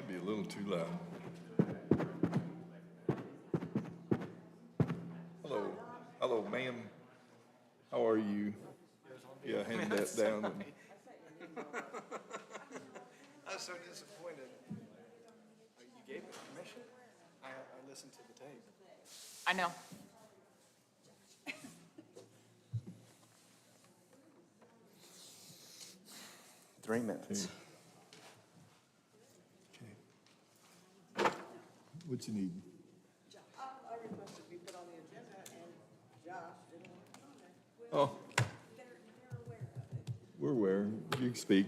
Might be a little too loud. Hello, ma'am. How are you? Yeah, hand that down. I was so disappointed. You gave me permission. I listened to the tape. I know. 3 minutes. Okay. What you need? I requested to be put on the agenda, and Josh didn't want to comment. Oh, They're aware of it. we're aware. You can speak.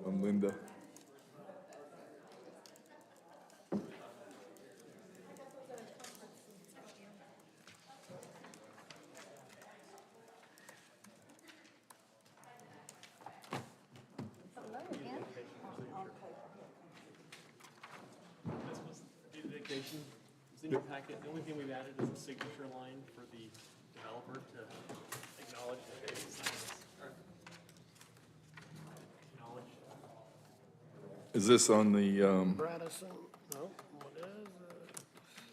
I'm Linda. This was the dedication, it's in your packet. The only thing we've added is a signature line for the developer to acknowledge that they signed this, or acknowledge. Is this on the, Bradison, no, what is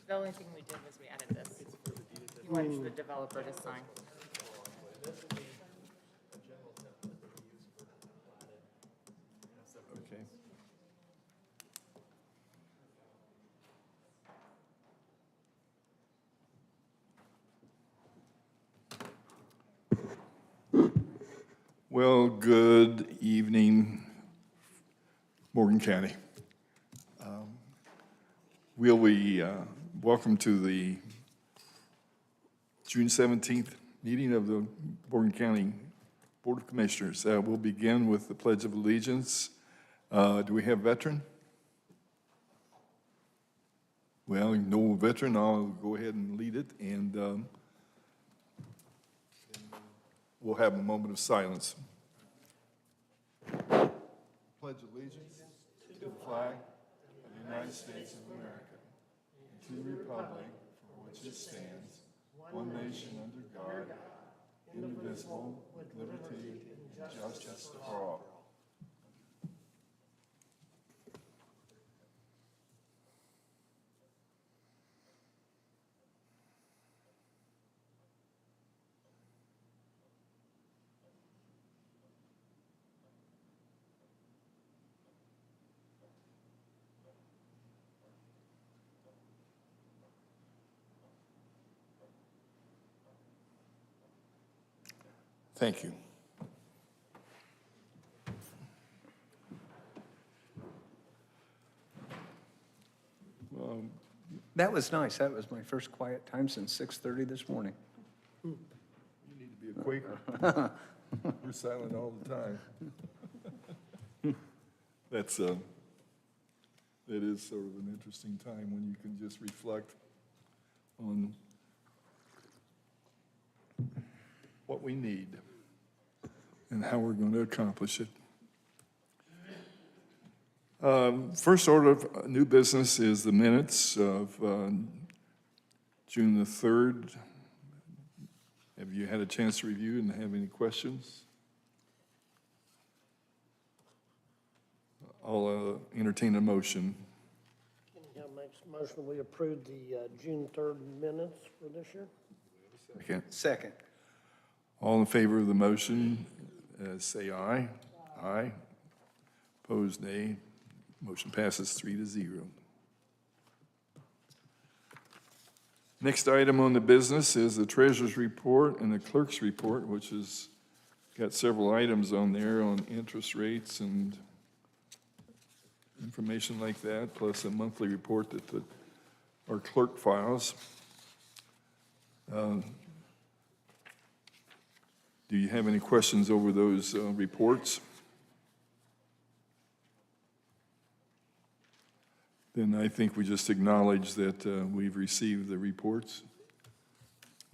The only thing we did was we added this. He wants the developer to sign. okay. Well, good evening, Morgan County. Will we welcome to the June 17th meeting of the Morgan County Board of Commissioners. We'll begin with the Pledge of Allegiance. Do we have veteran? Well, no veteran. I'll go ahead and lead it, and we'll have a moment of silence. Pledge allegiance to the flag of the United States of America, and to the republic for which it stands, one nation under God, indivisible, with liberty and justice for all. Thank you. That was nice. That was my first quiet time since 6:30 this morning. You need to be a Quaker. We're silent all the time. That is sort of an interesting time when you can just reflect on what we need and how we're going to accomplish it. First order of new business is the minutes of June the 3rd. Have you had a chance to review and have any questions? I'll entertain a motion. Cunningham makes a motion, we approve the June 3rd minutes for this year. Okay. Second. All in favor of the motion, say aye. Aye. Opposed, nay. Motion passes 3-0. Next item on the business is the treasurer's report and the clerk's report, which has got several items on there on interest rates and information like that, plus a monthly report that our clerk files. Do you have any questions over those reports? Then I think we just acknowledge that we've received the reports.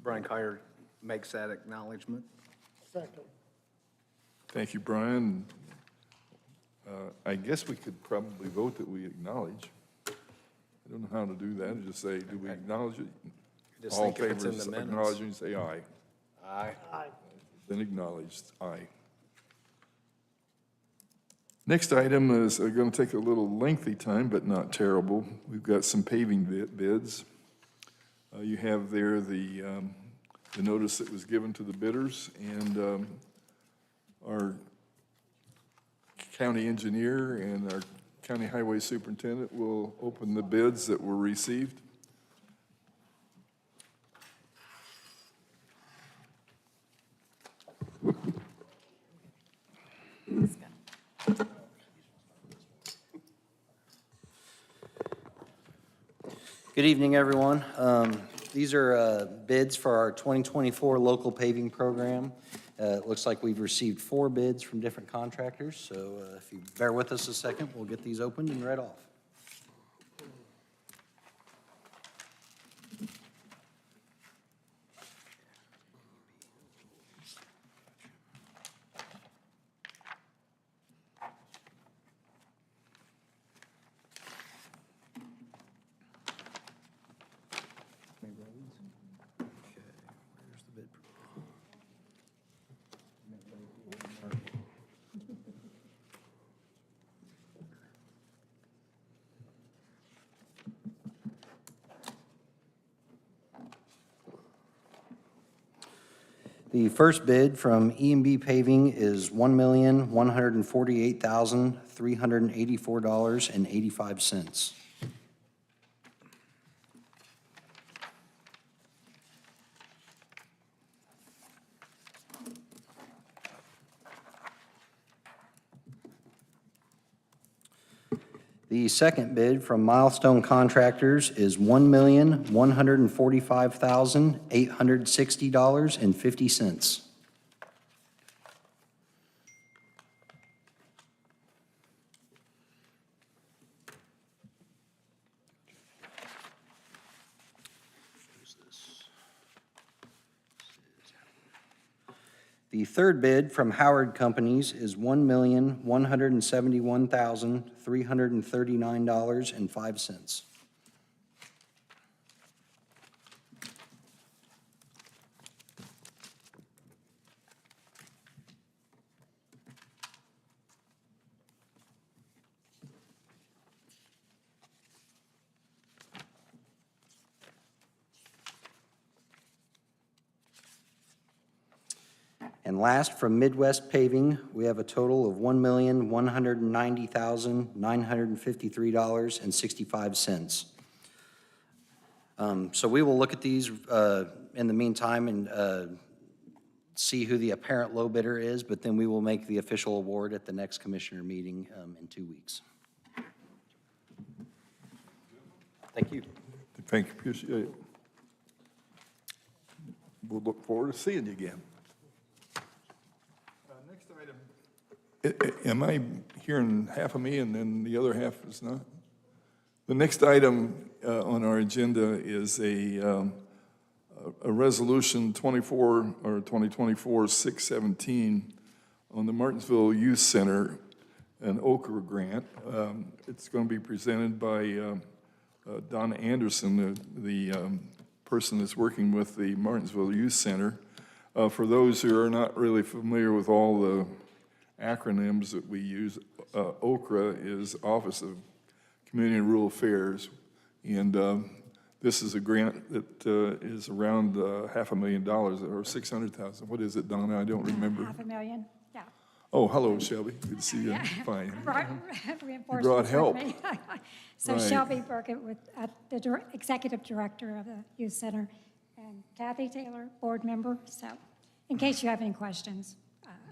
Brian Kyer makes that acknowledgement. Second. Thank you, Brian. I guess we could probably vote that we acknowledge. don't know how to do that, I just say, do we acknowledge it? Just All in think if it's favor in the of minutes. acknowledging, say aye. Aye. Aye. Then acknowledged, aye. Next item is going to take a little lengthy time, but not terrible. We've got some paving bids. You have there the notice that was given to the bidders, and our county engineer and our county highway superintendent will open the bids that were received. Let's go. Good evening, everyone. These are bids for our 2024 local paving program. It looks like we've received 4 bids from different contractors, so if you bear with us a second, we'll get these opened and read off. Where's the bid? The first bid from E&B Paving is $1,148,384.85. The second bid from Milestone Contractors is $1,145,860.50. The third bid from Howard Companies is $1,171,339.05. And last, from Midwest Paving, we have a total of $1,190,953.65. So we will look at these in the meantime and see who the apparent low bidder is, but then we will make the official award at the next commissioner meeting in 2 weeks. Thank you. Thank you, appreciate it. We'll look forward to seeing you again. Next item. Am I hearing half of me and then the other half is not? The next item on our agenda is a resolution 2024-617 on the Martinsville Youth Center, an Okra grant. It's going to be presented by Donna Anderson, the person that's working with the Martinsville Youth Center. For those who are not really familiar with all the acronyms that we use, OKRA is Office of Community and Rural Affairs, and this is a grant that is around $500,000 or $600,000. What is it, Donna? I don't remember. $500,000, yeah. Oh, hello, Shelby. Good to see you. Fine. Reinforcements brought with help. me. So Right. Shelby Burkett, with the executive director of the youth center, and Kathy Taylor, board member. So, in case you have any questions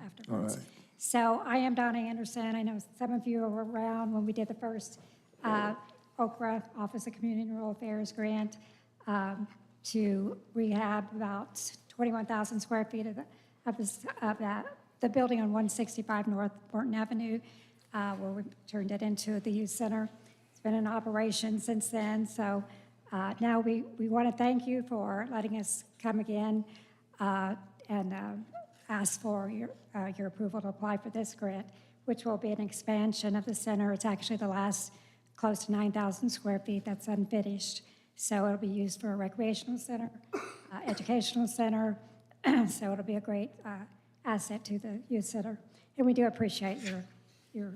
afterwards. All right. So I am Donna Anderson. I know some of you were around when we did the first OKRA, Office of Community and Rural Affairs grant, to rehab about 21,000 square feet of the building on 165 North Morton Avenue, where we turned it into the youth center. It's been in operation since then, so now we want to thank you for letting us come again and ask for your approval to apply for this grant, which will be an expansion of the center. It's actually the last close to 9,000 square feet that's unfinished. So it'll be used for a recreational center, educational center, so it'll be a great asset to the youth center. And we do appreciate your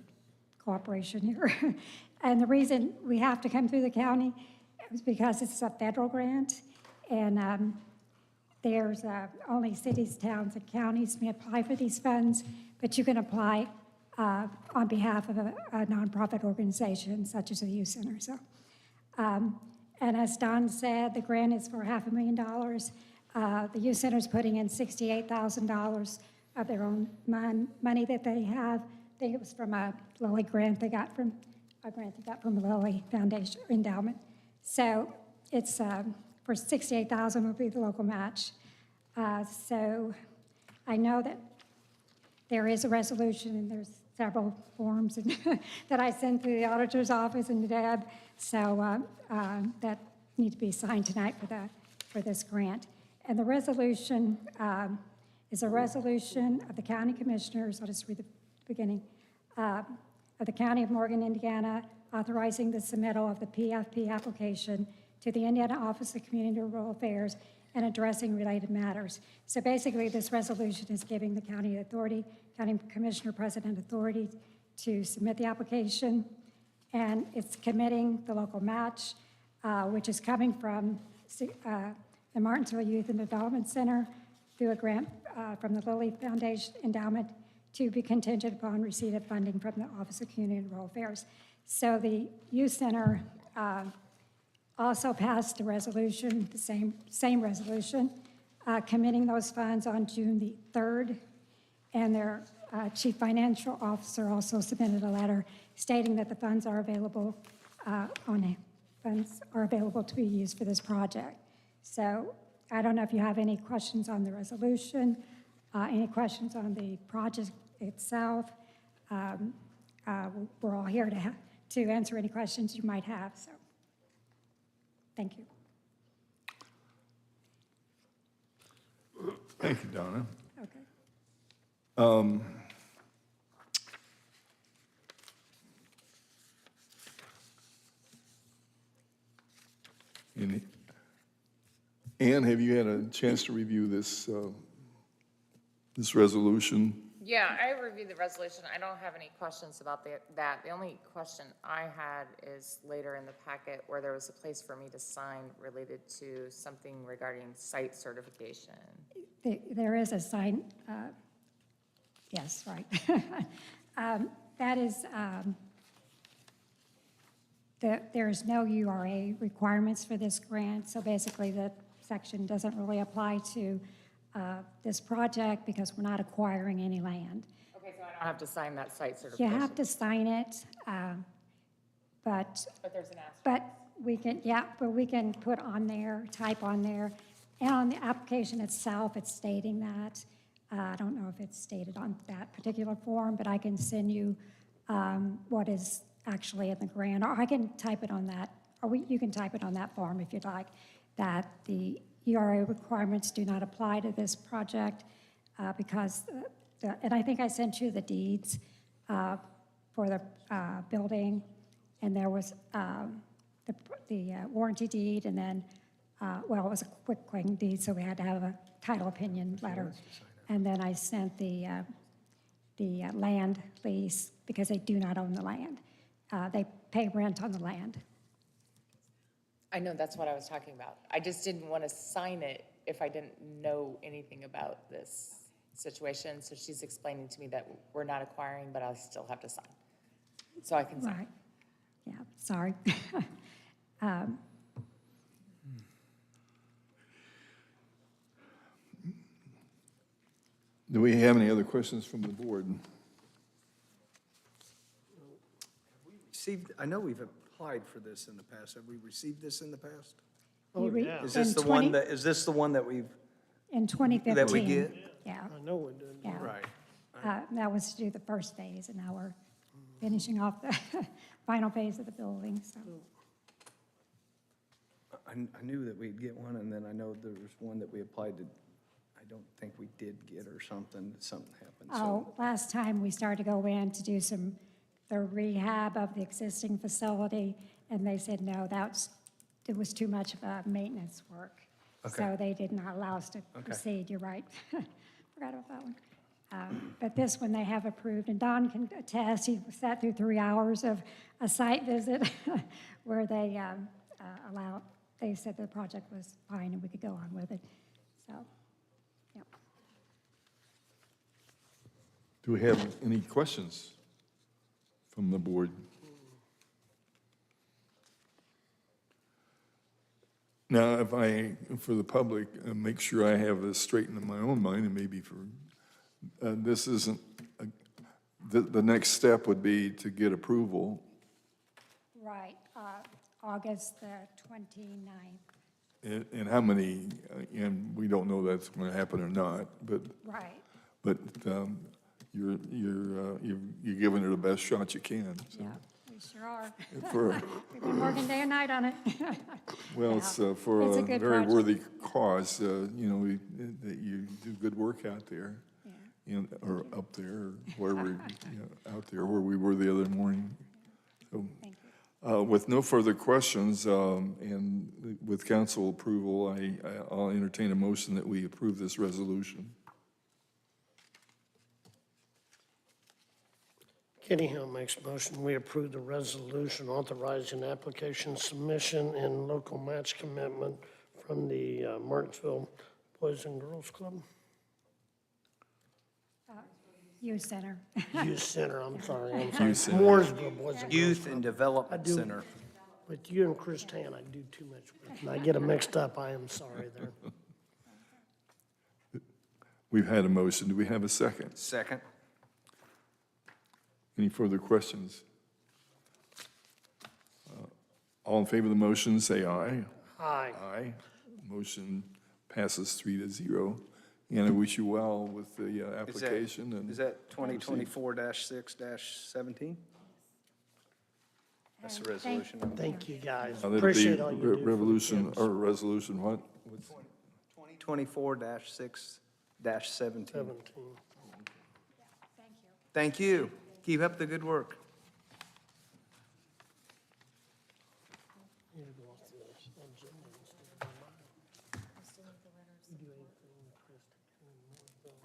cooperation here. And the reason we have to come through the county is because it's a federal grant, and there's only cities, towns, and counties may apply for these funds, but you can apply on behalf of a nonprofit organization such as the youth center. So, and as Don said, the grant is for $500,000. The youth center is putting in $68,000 of their own money that they have. I think it was from a Lilly grant they got from the Lilly Foundation Endowment. So it's for $68,000 will be the local match. So I know that there is a resolution, and there's several forms that I sent to the auditor's office and to Deb, so that need to be signed tonight for this grant. And the resolution is a resolution of the county commissioners, I'll just read the beginning, of the County of Morgan, Indiana, authorizing the submittal of the PFP application to the Indiana Office of Community and Rural Affairs and addressing related matters. So basically, this resolution is giving the county commissioner president authority to submit the application, and it's committing the local match, which is coming from the Martinsville Youth and Development Center through a grant from the Lilly Foundation Endowment to be contingent upon receipt of funding from the Office of Community and Rural Affairs. So the youth center also passed a resolution, the same resolution, committing those funds on June the 3rd, and their chief financial officer also submitted a letter stating that the funds are available to be used for this project. So I don't know if you have any questions on the resolution, any questions on the project itself. We're all here to answer any questions you might have. So, thank you. Thank you, Donna. Okay. Ann, have you had a chance to review this resolution? Yeah, I reviewed the resolution. I don't have any questions about that. The only question I had is later in the packet where there was a place for me to sign related to something regarding site certification. There is a sign, yes, right. That is, there's no URA requirements for this grant, so basically the section doesn't really apply to this project because we're not acquiring any land. Okay, so I don't have to sign that site You certification. have to sign it, but But there's an asterisk. But we can put on there, type on there, and on the application itself, it's stating that. I don't know if it's stated on that particular form, but I can send you what is actually in the grant, or I can type it on that, or you can type it on that form if you'd like, that the ERA requirements do not apply to this project because, and I think I sent you the deeds for the building, and there was the warranty deed, and then, well, it was a quick claim deed, so we had to have a title opinion letter. And then I sent the land lease because they do not own the land. They pay rent on the land. I know, that's what I was talking about. I just didn't want to sign it if I didn't know anything about this situation. So she's explaining to me that we're not acquiring, but I still have to sign. So I can sign. Right. Yeah, sorry. Do we have any other questions from the board? I know we've applied for this in the past. Have we received this in the past? Oh, You re- yeah. Is this in the one 20 that, is this the one that we've, In 2015. that we get? Yeah, I know we did. yeah. Right. That was to do the first phase, and now we're finishing off the final phase of the building, so. I knew that we'd get one, and then I know there was one that we applied to, I don't think we did get or something happened, so. Oh, last time we started to go in to do some the rehab of the existing facility, and they said, no, it was too much of a maintenance work. So they did not allow us to proceed, you're right. Forgot about that one. But this one they have approved, and Don can attest, he sat through 3 hours of a site visit where they they said the project was fine and we could go on with it, so, yep. Do we have any questions from the board? Now, if I, for the public, make sure I have this straightened in my own mind, and maybe for, this isn't, the next step would be to get approval. Right, August the 29th, And how many, and we don't know that's going to happen or not, but, right. but you're giving it the best shot you can. So Yeah, we sure are. for, We've been working day and night on it. well, it's for It's a a good very project. worthy cause, that you do good work out there, or up there, or wherever, out there where we were the other morning. So, Thank you. with no further questions, and with council approval, I'll entertain a motion that we approve this resolution. Kitty Hill makes a motion, we approve the resolution authorizing application submission and local match commitment from the Martinsville Boys and Girls Club. Youth Center. Youth Center, I'm sorry. Youth Center. Mooresville Boys and Girls Youth Club. and Development do. Center. With you and Chris Tan, I do too much with, and I get them mixed up, I am sorry there. We've had a motion. Do we have a second? Second. Any further questions? All in favor of the motion, say aye. Aye. Aye. Motion passes 3-0. And I wish you well with the application. And Is that 2024-6-17? That's the resolution. Thank you, guys. Now, that'd be Appreciate all you do. for the Revolution, kids. or resolution, what? 2024-6-17. 17. Thank you. Thank you. Keep up the good work. Need to go off the agenda instead of mine. You do anything with Chris Tan,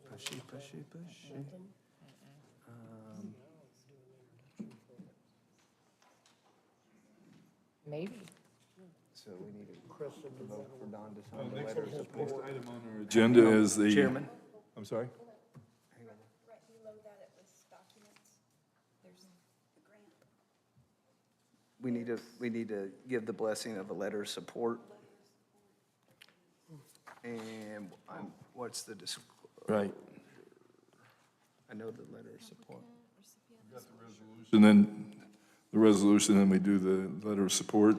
Pushy, pushy, pushy. nothing? Maybe. So we need to Chris will do vote that. for Don to sign the letter of Next support. item on our agenda is the. Chairman. I'm sorry? Right below that, it was documents. There's the grant. We need to give the blessing of a letter of support. And what's the, Right. I know the letter of support. And then the resolution, then we do the letter of support.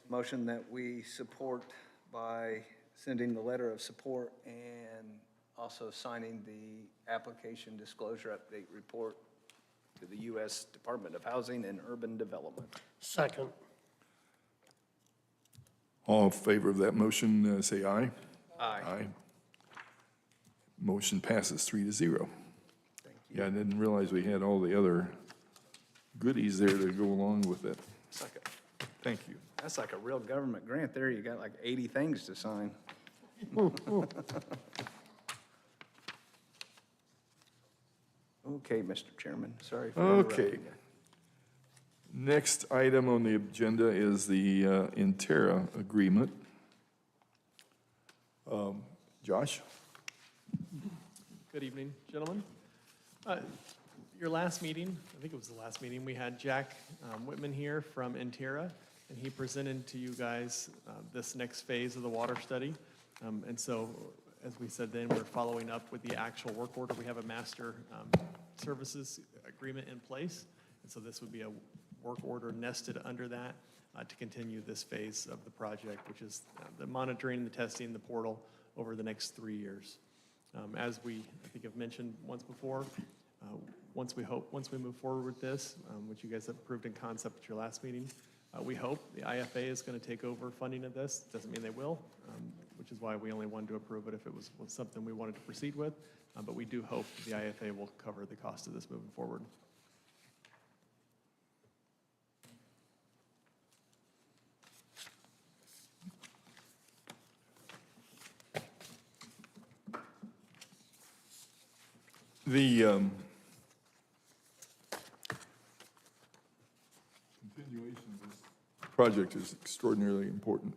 Motion that we support by sending the letter of support and also signing the application disclosure update report to the U.S. Department of Housing and Urban Development. Second. All in favor of that motion, say aye. Aye. Aye. Motion passes 3-0. Thank you. Yeah, I didn't realize we had all the other goodies there to go along with it. It's like Thank you. that's like a real government grant there. You got like 80 things to sign. Okay, Mr. Chairman, sorry for interrupting Okay. you. Next item on the agenda is the Intera agreement. Josh? Good evening, gentlemen. Your last meeting, I think it was the last meeting, we had Jack Whitman here from Intera, and he presented to you guys this next phase of the water study. And so, as we said then, we're following up with the actual work order. We have a master services agreement in place, and so this would be a work order nested under that to continue this phase of the project, which is the monitoring, the testing, the portal over the next 3 years. As we, I think I've mentioned once before, once we move forward with this, which you guys have approved in concept at your last meeting, we hope the IFA is going to take over funding of this. Doesn't mean they will, which is why we only wanted to approve it if it was something we wanted to proceed with. But we do hope the IFA will cover the cost of this moving forward. The continuation of this project is extraordinarily important.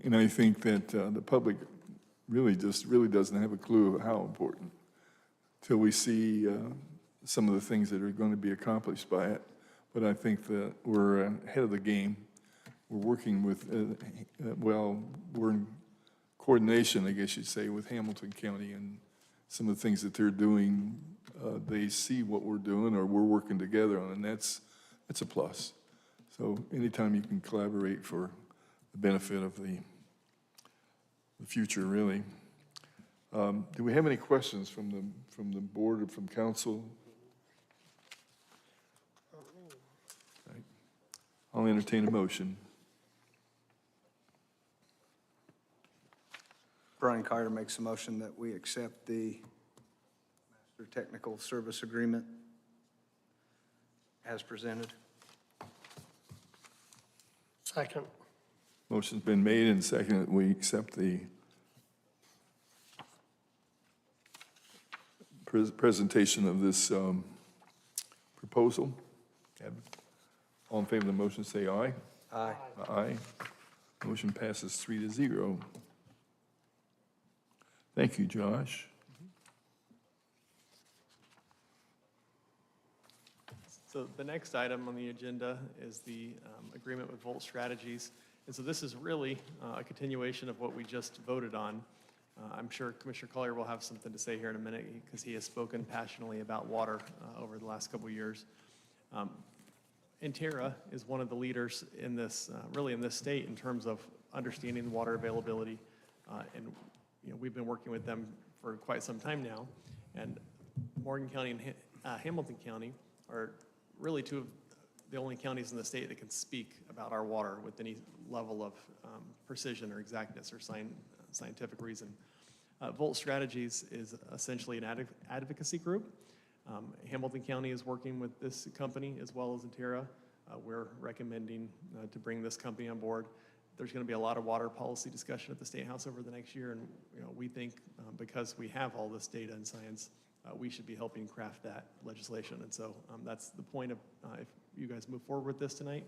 And I think that the public really doesn't have a clue of how important till we see some of the things that are going to be accomplished by it. But I think that we're ahead of the game. We're working with, we're in coordination, I guess you'd say, with Hamilton County and some of the things that they're doing. They see what we're doing or we're working together on, and that's a plus. So anytime you can collaborate for the benefit of the future, really. Do we have any questions from the board or from council? Right. I'll entertain a motion. Brian Carter makes a motion that we accept the Master Technical Service Agreement as presented. Second. Motion's been made and seconded. We accept the presentation of this proposal. All in favor of the motion, say aye. Aye. Aye. Motion passes 3-0. Thank you, Josh. So the next item on the agenda is the agreement with Volt Strategies. And so this is really a continuation of what we just voted on. I'm sure Commissioner Collier will have something to say here in a minute because he has spoken passionately about water over the last couple of years. Intera is one of the leaders in this, really in this state in terms of understanding water availability. And you know, we've been working with them for quite some time now. And Morgan County and Hamilton County are really two of the only counties in the state that can speak about our water with any level of precision or exactness or scientific reason. Volt Strategies is essentially an advocacy group. Hamilton County is working with this company as well as Intera. We're recommending to bring this company on board. There's going to be a lot of water policy discussion at the State House over the next year, and you know, we think because we have all this data and science, we should be helping craft that legislation. And so that's the point of if you guys move forward with this tonight.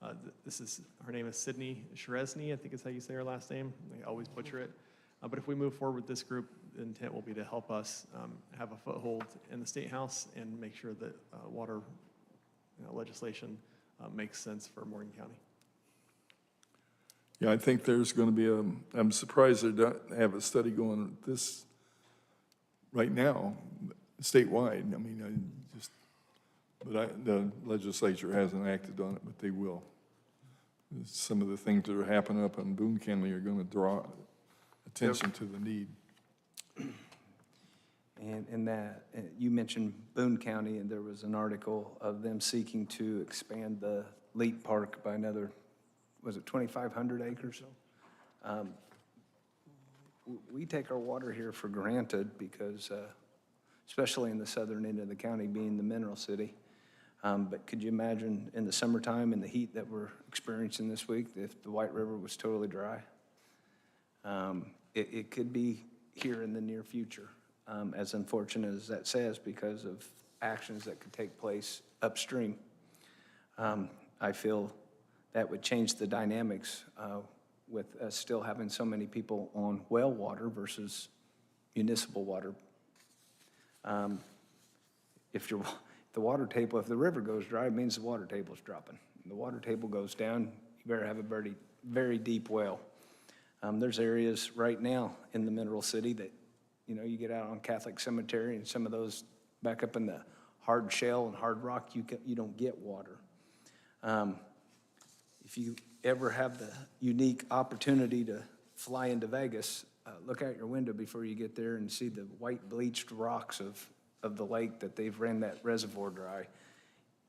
Her name is Sydney Sherezny, I think is how you say her last name. I always butcher it. But if we move forward with this group, the intent will be to help us have a foothold in the State House and make sure that water legislation makes sense for Morgan County. Yeah, I think there's going to be I'm surprised they don't have a study going this right now, statewide. I mean, the legislature hasn't acted on it, but they will. Some of the things that are happening up in Boone County are going to draw attention to the need. And in that, you mentioned Boone County, and there was an article of them seeking to expand the Leap Park by another, was it 2,500 acres? We take our water here for granted because, especially in the southern end of the county, being the mineral city. But could you imagine in the summertime and the heat that we're experiencing this week, if the White River was totally dry? It could be here in the near future, as unfortunate as that says, because of actions that could take place upstream. I feel that would change the dynamics with us still having so many people on well water versus municipal water. If the water table, if the river goes dry, it means the water table is dropping. If the water table goes down, you better have a very, very deep well. There's areas right now in the mineral city that, you know, you get out on Catholic Cemetery and some of those back up in the hard shell and hard rock, you don't get water. If you ever have the unique opportunity to fly into Vegas, look out your window before you get there and see the white bleached rocks of the lake that they've ran that reservoir dry.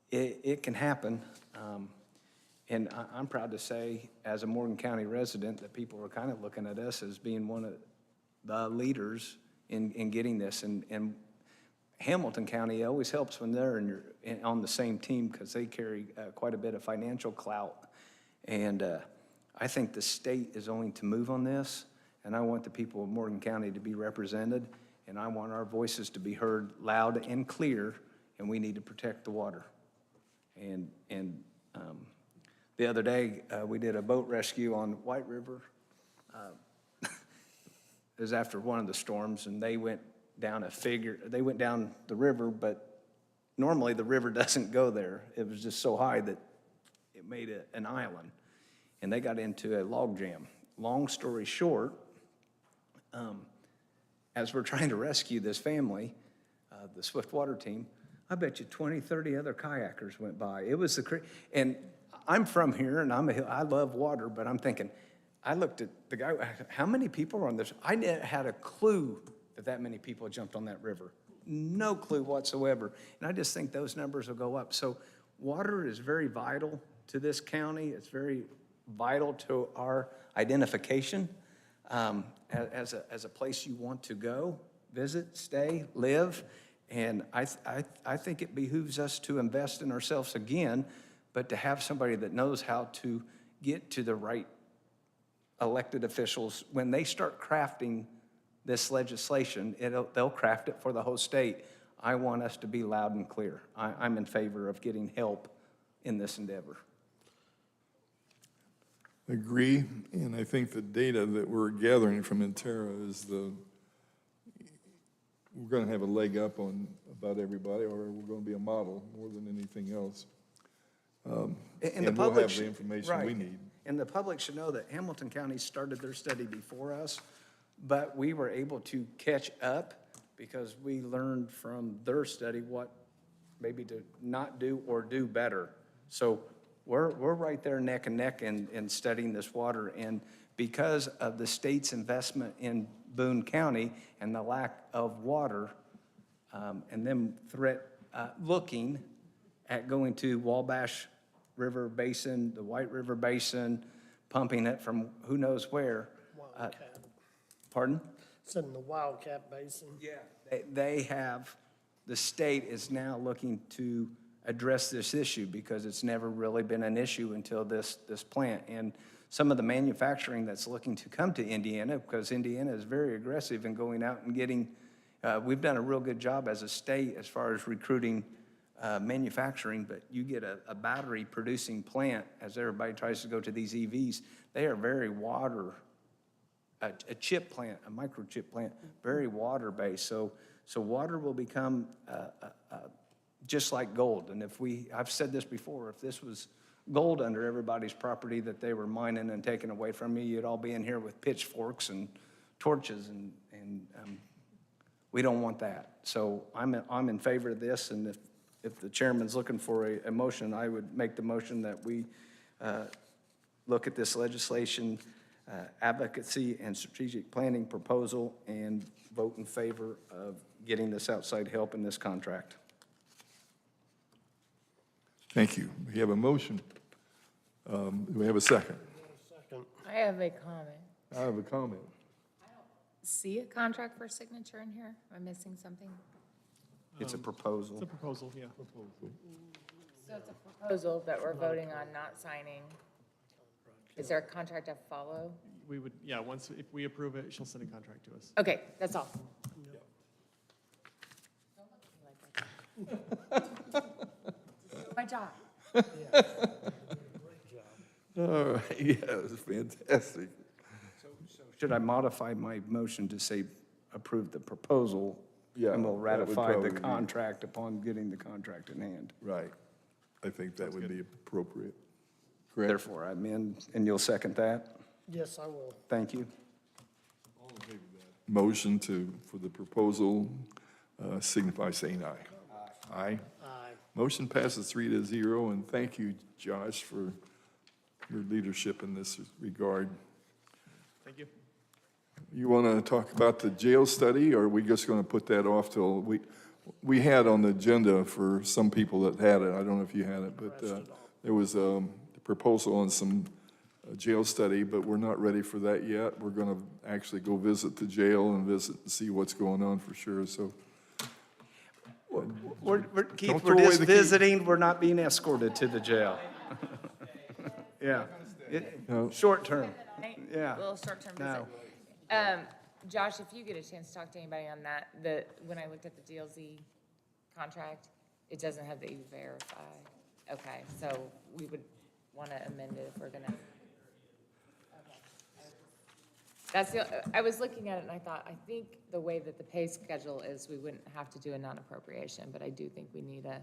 It can happen. And I'm proud to say, as a Morgan County resident, that people are kind of looking at us as being one of the leaders in getting this. And Hamilton County always helps when they're on the same team because they carry quite a bit of financial clout. And I think the state is going to move on this, and I want the people of Morgan County to be represented, and I want our voices to be heard loud and clear, and we need to protect the water. And the other day, we did a boat rescue on White River. It was after one of the storms, and they went down the river, but normally the river doesn't go there. It was just so high that it made an island, and they got into a log jam. Long story short, as we're trying to rescue this family, the Swift Water team, I bet you 20, 30 other kayakers went by. It was and I'm from here, and I love water, but I'm thinking, I looked at the guy, how many people are on this? I didn't had a clue that many people jumped on that river. No clue whatsoever. And I just think those numbers will go up. So water is very vital to this county. It's very vital to our identification as a place you want to go, visit, stay, live. And I think it behooves us to invest in ourselves again, but to have somebody that knows how to get to the right elected officials. When they start crafting this legislation, they'll craft it for the whole state. I want us to be loud and clear. I'm in favor of getting help in this endeavor. Agree, and I think the data that we're gathering from Intera is we're going to have a leg up on about everybody, or we're going to be a model more than anything else. And we'll have the information we right. need. And the public should know that Hamilton County started their study before us, but we were able to catch up because we learned from their study what maybe to not do or do better. So we're right there neck and neck in studying this water. And because of the state's investment in Boone County and the lack of water, and them looking at going to Wabash River Basin, the White River Basin, pumping it from who knows where. Wildcat. Pardon? It's in the Wildcat Basin. Yeah. The state is now looking to address this issue because it's never really been an issue until this plant. And some of the manufacturing that's looking to come to Indiana, because Indiana is very aggressive in going out and getting, we've done a real good job as a state as far as recruiting manufacturing, but you get a battery producing plant as everybody tries to go to these EVs. They are very a chip plant, a microchip plant, very water-based. So water will become just like gold. And I've said this before, if this was gold under everybody's property that they were mining and taking away from you, you'd all be in here with pitchforks and torches, and we don't want that. So I'm in favor of this, and if the chairman's looking for a motion, I would make the motion that we look at this legislation, advocacy and strategic planning proposal, and vote in favor of getting this outside help in this contract. Thank you. We have a motion. Do we have a second? Second. I have a comment. I have a comment. See a contract for signature in here? Am I missing something? It's a proposal. It's a proposal, yeah. So it's a proposal that we're voting on not signing. Is there a contract to follow? We would, yeah, if we approve it, she'll send a contract to us. Okay, that's all. My job. All right, yeah, it was fantastic. Should I modify my motion to say approve the proposal? Yeah, And we'll that would ratify probably the be- contract upon getting the contract in hand. Right. I think that would be appropriate. Correct? Therefore, I'm in, and you'll second that? Yes, I will. Thank you. Motion for the proposal, signify saying aye. Aye. Aye. Motion passes 3-0, and thank you, Josh, for your leadership in this regard. Thank you. You want to talk about the jail study, or are we just going to put that off till we had on the agenda for some people that had it, I don't know if you had it, but there was the proposal on some jail study, but we're not ready for that yet. We're going to actually go visit the jail and visit and see what's going on for sure, so. Keith, Don't we're throw away just the key. visiting, we're not being escorted to the jail. Yeah. No. Short term, yeah. A little short-term No. visit. Josh, if you get a chance to talk to anybody on that, when I looked at the DLZ contract, it doesn't have the E-Verify. Okay, so we would want to amend it if we're gonna. That's I was looking at it and I thought, I think the way that the pay schedule is, we wouldn't have to do a non-appropriation, but I do think we need a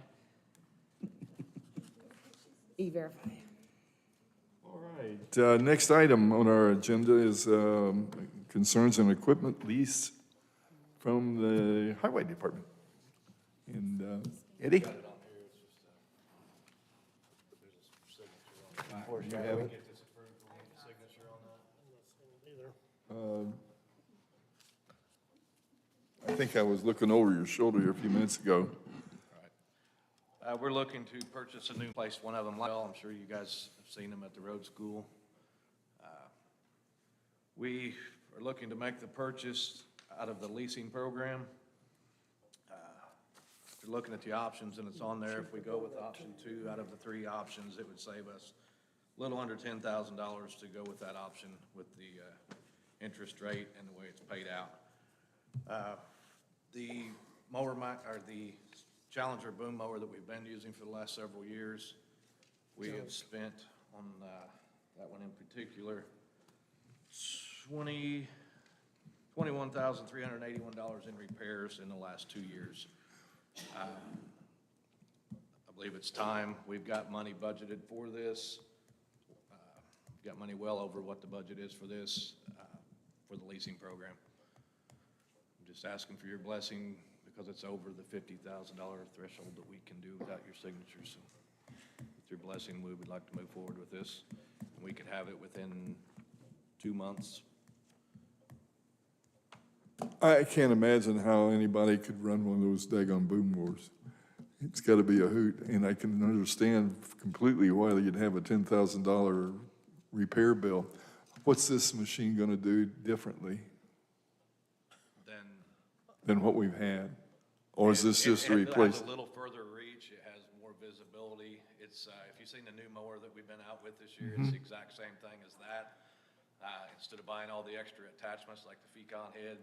E-Verify. All right, next item on our agenda is concerns and equipment lease from the Highway Department. And Eddie? You have it? I think I was looking over your shoulder here a few minutes ago. We're looking to purchase a new place, one of them, well, I'm sure you guys have seen them at the road school. We are looking to make the purchase out of the leasing program. We're looking at the options, and it's on there. If we go with option 2 out of the 3 options, it would save us a little under $10,000 to go with that option with the interest rate and the way it's paid out. The mower, or the Challenger boom mower that we've been using for the last several years, we have spent on that one in particular, $21,381 in repairs in the last 2 years. I believe it's time. We've got money budgeted for this. Got money well over what the budget is for this, for the leasing program. I'm just asking for your blessing because it's over the $50,000 threshold that we can do without your signature. So with your blessing, we would like to move forward with this. And we could have it within 2 months. I can't imagine how anybody could run one of those daggone boom mowers. It's got to be a hoot, and I can understand completely why you'd have a $10,000 repair bill. What's this machine going to do differently than what we've had? Or is this just a It replace? has a little further reach. It has more visibility. It's, if you've seen the new mower that we've been out with this year, it's the exact same thing as that. Instead of buying all the extra attachments like the Fecon head,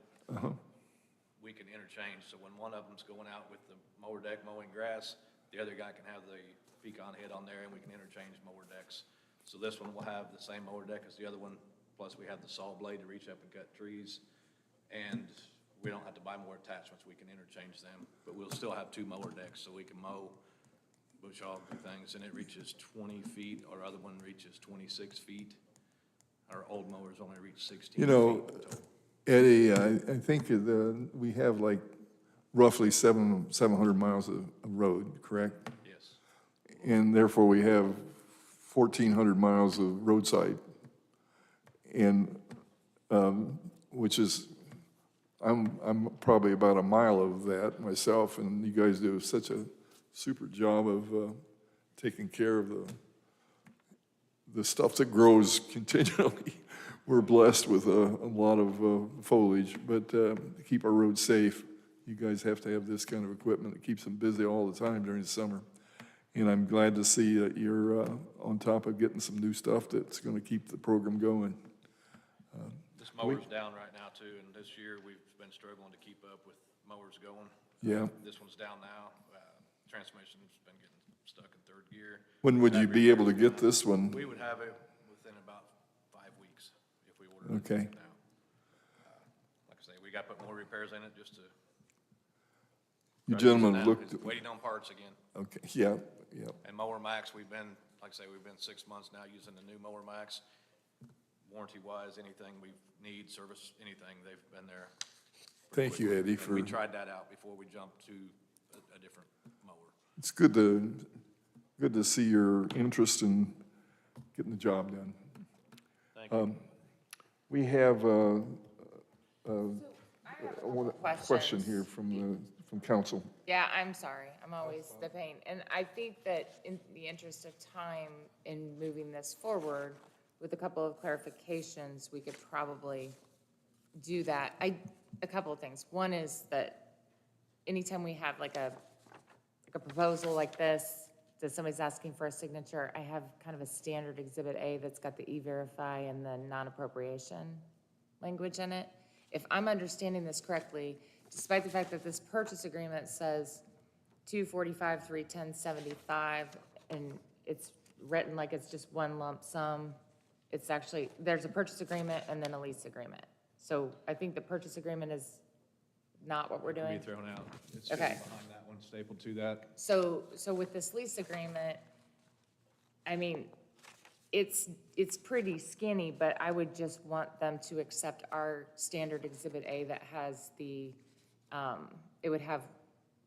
we can interchange. So when one of them's going out with the mower deck mowing grass, the other guy can have the Fecon head on there and we can interchange mower decks. So this one will have the same mower deck as the other one, plus we have the saw blade to reach up and cut trees. And we don't have to buy more attachments, we can interchange them. But we'll still have 2 mower decks, so we can mow bush hog things, and it reaches 20 feet, our other one reaches 26 feet. Our old mowers only reach 16 You know, feet total. Eddie, I think we have like roughly 700 miles of road, correct? Yes. And therefore, we have 1,400 miles of roadside. And, which is, I'm probably about a mile of that myself, and you guys do such a super job of taking care of the stuff that grows continually. We're blessed with a lot of foliage, but to keep our roads safe, you guys have to have this kind of equipment that keeps them busy all the time during the summer. And I'm glad to see that you're on top of getting some new stuff that's going to keep the program going. This mower's down right now too, and this year we've been struggling to keep up with mowers going. Yeah. This one's down now. Transmission's been getting stuck in 3rd gear. When would you be able to get this one? We would have it within about 5 weeks if we ordered Okay. it now. Like I say, we got to put more repairs in it just to. You try to use it gentlemen now. looked, It's waiting on parts again. okay, yeah, yeah. And Mower Max, we've been, like I say, we've been 6 months now using the new Mower Max. Warranty-wise, anything we need, service, anything, they've been there. pretty Thank you, quickly. Eddie, And we for, tried that out before we jumped to a different mower. it's good to see your interest in getting the job done. Thank you. We have one question questions. here from from council. Yeah, I'm sorry. I'm always the pain. And I think that in the interest of time in moving this forward, with a couple of clarifications, we could probably do that. A couple of things. One is that anytime we have like a proposal like this, that somebody's asking for a signature, I have kind of a standard Exhibit A that's got the E-Verify and the non-appropriation language in it. If I'm understanding this correctly, despite the fact that this purchase agreement says 245, 310, 75, and it's written like it's just one lump sum, it's actually, there's a purchase agreement and then a lease agreement. So I think the purchase agreement is not what we're Be doing. thrown out. It's Okay. just behind that one, stapled to that. So with this lease agreement, I mean, it's pretty skinny, but I would just want them to accept our standard Exhibit A that has the, it would have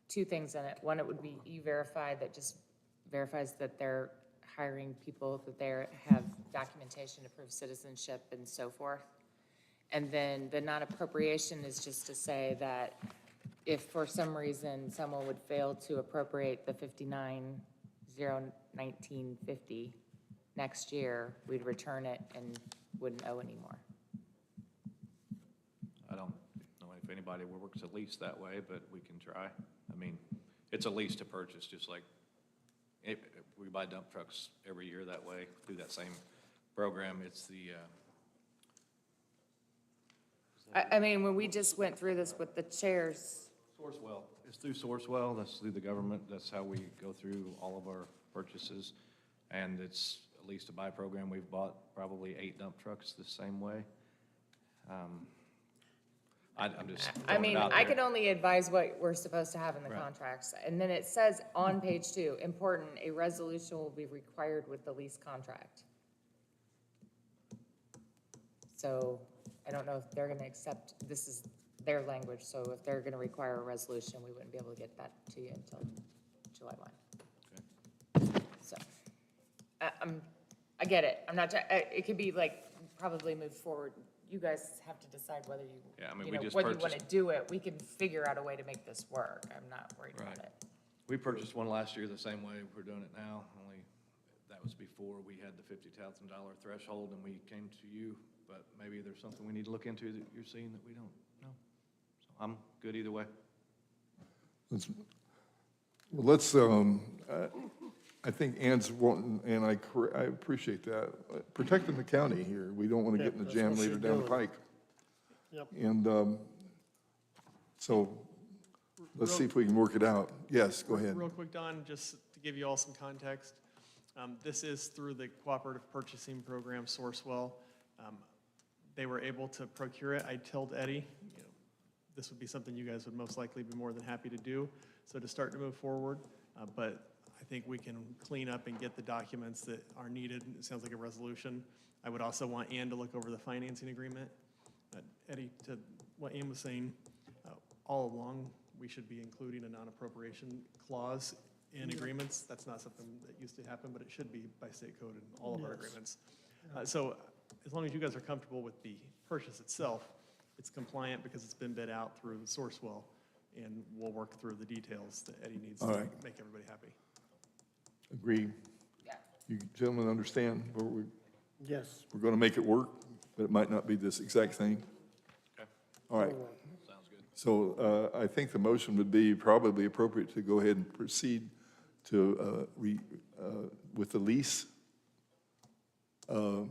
two things in it. One, it would be E-Verify that just verifies that they're hiring people, that they have documentation to prove citizenship and so forth. And then the non-appropriation is just to say that if for some reason someone would fail to appropriate the 59,019.50 next year, we'd return it and wouldn't owe anymore. I don't know if anybody works at least that way, but we can try. I mean, it's a lease to purchase, just like if we buy dump trucks every year that way, through that same program. It's the, I mean, when we just went through this with the chairs, Sourcewell. It's through Sourcewell, that's through the government, that's how we go through all of our purchases. And it's a lease to buy program, we've bought probably 8 dump trucks the same way. I'm just I throwing it mean, out I there. could only advise what we're supposed to have in the Right. contracts. And then it says on page 2, important, a resolution will be required with the lease contract. So I don't know if they're gonna accept, this is their language, so if they're gonna require a resolution, we wouldn't be able to get that to you until July 1. So, I get it. I'm not, it could be like, probably move forward. You guys have to decide whether you, Yeah, I mean, you we know, just whether you wanna purchased- do it. We can figure out a way to make this work. I'm not worried about Right. it. We purchased one last year the same way we're doing it now, only that was before we had the $50,000 threshold and we came to you, but maybe there's something we need to look into that you're seeing that we don't know. So I'm good either way. Let's, I think Ann's wanting, and I appreciate that, protecting the county here. We don't want to get in the Yeah, jam that's what later she's down the doing. pike. Yep. And so let's see if we can work it out. Yes, go ahead. Real quick, Don, just to give you all some context, this is through the Cooperative Purchasing Program, Sourcewell. They were able to procure it. I told Eddie, you know, this would be something you guys would most likely be more than happy to do, so to start to move forward. But I think we can clean up and get the documents that are needed. It sounds like a resolution. I would also want Ann to look over the financing agreement. Eddie, to what Ann was saying, all along, we should be including a non-appropriation clause in agreements. That's not something that used to happen, but it should be by state code in all of our agreements. So as long as you guys are comfortable with the purchase itself, it's compliant because it's been bid out through Sourcewell, and we'll work through the details that Eddie needs to All right. make everybody happy. Agree. Yeah. You gentlemen understand, but we're Yes. going to make it work, but it might not be this exact thing. Okay. All right. Sounds good. So I think the motion would be probably appropriate to go ahead and proceed to, with the lease. And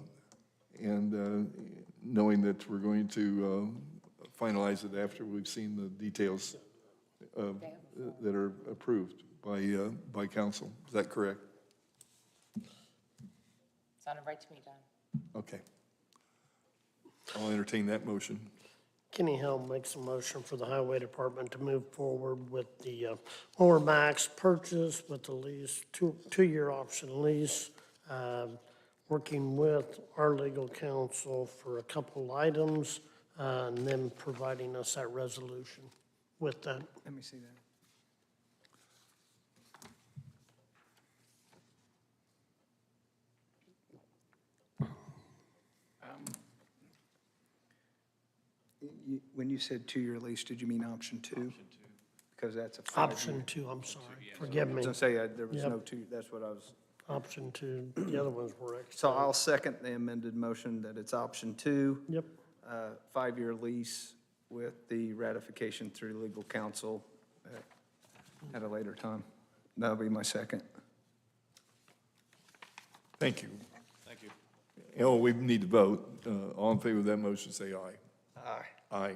knowing that we're going to finalize it after we've seen the details that are approved by council. Is that correct? Sounded right to me, Don. Okay. I'll entertain that motion. Kenny Helm makes a motion for the Highway Department to move forward with the Mower Max purchase with the lease, two-year option lease, working with our legal counsel for a couple items, and then providing us that resolution with that. Let me see that. When you said 2-year lease, did you mean option 2? Option 2. because that's a 5-year. Option 2, I'm sorry, forgive I me. was gonna say, there was Yep. no two, that's what I was. Option 2, the other ones were extra. So I'll second the amended motion that it's option 2. Yep, 5-year lease with the ratification through legal counsel at a later time. That'll be my second. Thank you. Thank you. Oh, we need to vote. All in favor of that motion, say aye. Aye. Aye.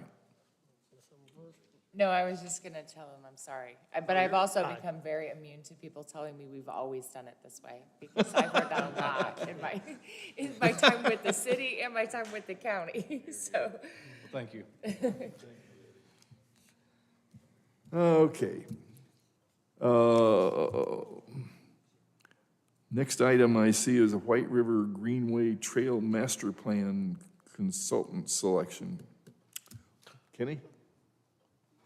No, I was just gonna tell him, I'm sorry. But I've also become very immune to people telling me we've always done it this way, because I've heard that a lot in my time with the city and my time with the county, so. Well, thank you. Okay. Next item I see is a White River Greenway Trail Master Plan Consultant Selection. Kenny?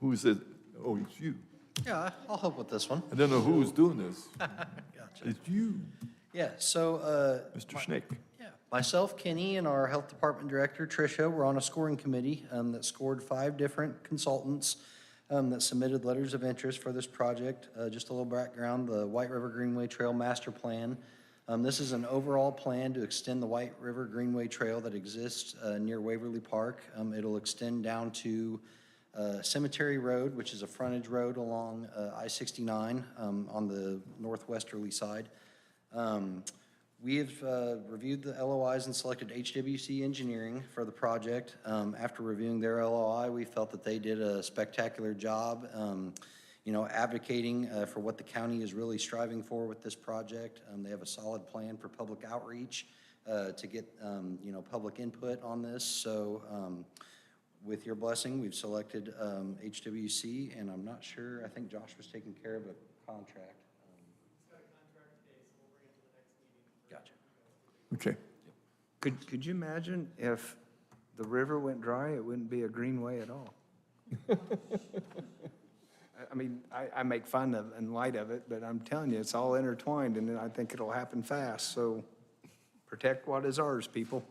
Who is it? Oh, it's you. Yeah, I'll help with this one. I don't know who's doing this. It's you, Yeah, so, Mr. Schnick. yeah, myself, Kenny, and our Health Department Director, Tricia, were on a scoring committee that scored 5 different consultants that submitted letters of interest for this project. Just a little background, the White River Greenway Trail Master Plan. This is an overall plan to extend the White River Greenway Trail that exists near Waverly Park. It'll extend down to Cemetery Road, which is a frontage road along I-69 on the northwesterly side. We have reviewed the LOIs and selected HWC Engineering for the project. After reviewing their LOI, we felt that they did a spectacular job, advocating for what the county is really striving for with this project. They have a solid plan for public outreach to get, public input on this. So with your blessing, we've selected HWC, and I'm not sure, I think Josh was taking care of a contract. Gotcha. Okay. Could you imagine if the river went dry, it wouldn't be a greenway at all? I mean, I make fun of and light of it, but I'm telling you, it's all intertwined, and I think it'll happen fast. So protect what is ours, people.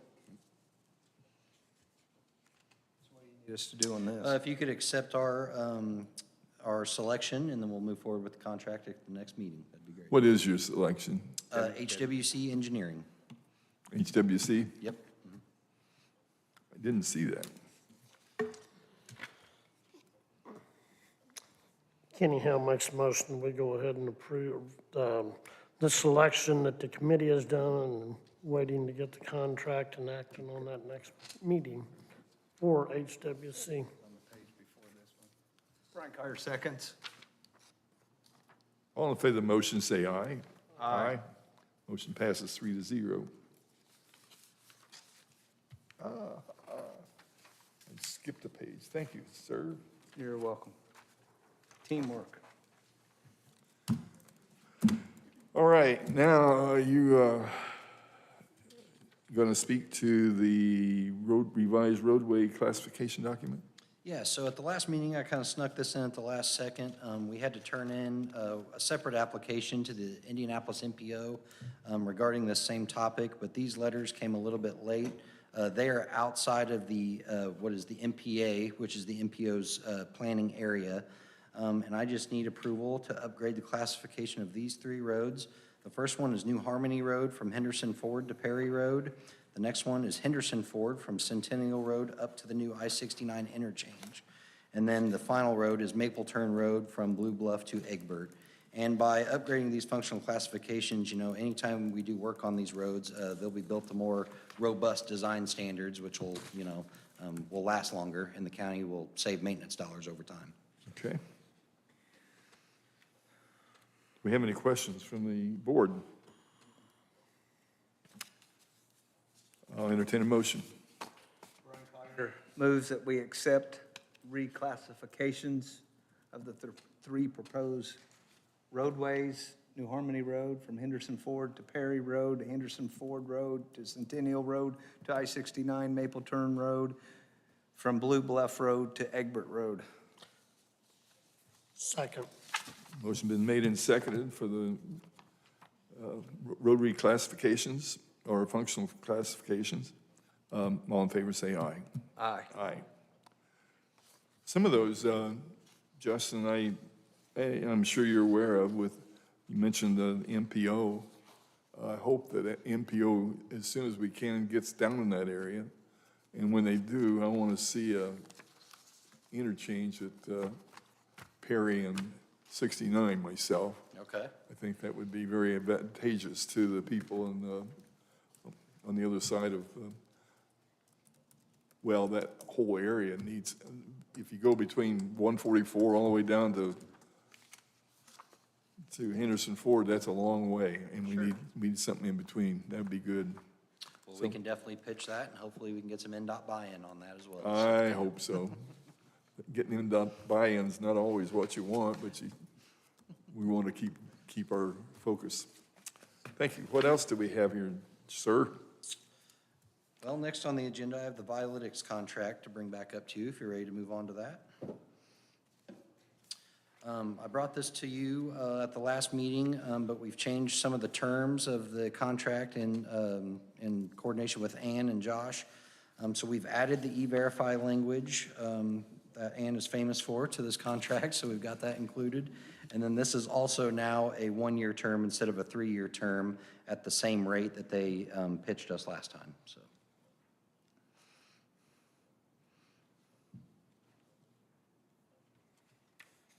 That's what you need us to do on this. If you could accept our selection, and then we'll move forward with the contract at the next meeting, that'd be great. What is your selection? HWC Engineering. HWC? Yep. I didn't see that. Kenny Hill makes a motion, we go ahead and approve the selection that the committee has done, and waiting to get the contract and acting on that next meeting for HWC. Brian Kyer seconds. All in favor of the motion, say aye. Aye. Motion passes 3-0. I skipped a page. Thank you, sir. You're welcome. Teamwork. All right, now you going to speak to the revised roadway classification document? Yeah, so at the last meeting, I kind of snuck this in at the last second. We had to turn in a separate application to the Indianapolis MPO regarding this same topic, but these letters came a little bit late. They are outside of the, what is the MPA, which is the MPO's planning area. And I just need approval to upgrade the classification of these 3 roads. The first one is New Harmony Road from Henderson Ford to Perry Road. The next one is Henderson Ford from Centennial Road up to the new I-69 interchange. And then the final road is Maple Turn Road from Blue Bluff to Egbert. And by upgrading these functional classifications, anytime we do work on these roads, they'll be built to more robust design standards, which will, will last longer, and the county will save maintenance dollars over time. Okay. Do we have any questions from the board? I'll entertain a motion. Moves that we accept reclassifications of the 3 proposed roadways. New Harmony Road from Henderson Ford to Perry Road, Henderson Ford Road to Centennial Road to I-69 Maple Turn Road, from Blue Bluff Road to Egbert Road. Second. Motion been made and seconded for the road reclassifications or functional classifications. All in favor, say aye. Aye. Aye. Some of those, Justin and I I'm sure you're aware of you mentioned the MPO. I hope that MPO, as soon as we can, gets down in that area. And when they do, I want to see a interchange at Perry and 69 myself. Okay. I think that would be very advantageous to the people on the other side of, well, that whole area needs, if you go between 144 all the way down to Henderson Ford, that's a long way, and we need something in between. That'd be good. Well, we can definitely pitch that, and hopefully we can get some NDOT buy-in on that as well. I hope so. Getting into buy-in's not always what you want, but we want to keep our focus. Thank you. What else do we have here, sir? Well, next on the agenda, I have the Violytics contract to bring back up to you, if you're ready to move on to that. I brought this to you at the last meeting, but we've changed some of the terms of the contract in coordination with Ann and Josh. So we've added the E-Verify language that Ann is famous for to this contract, so we've got that included. And then this is also now a one-year term instead of a three-year term at the same rate that they pitched us last time, so.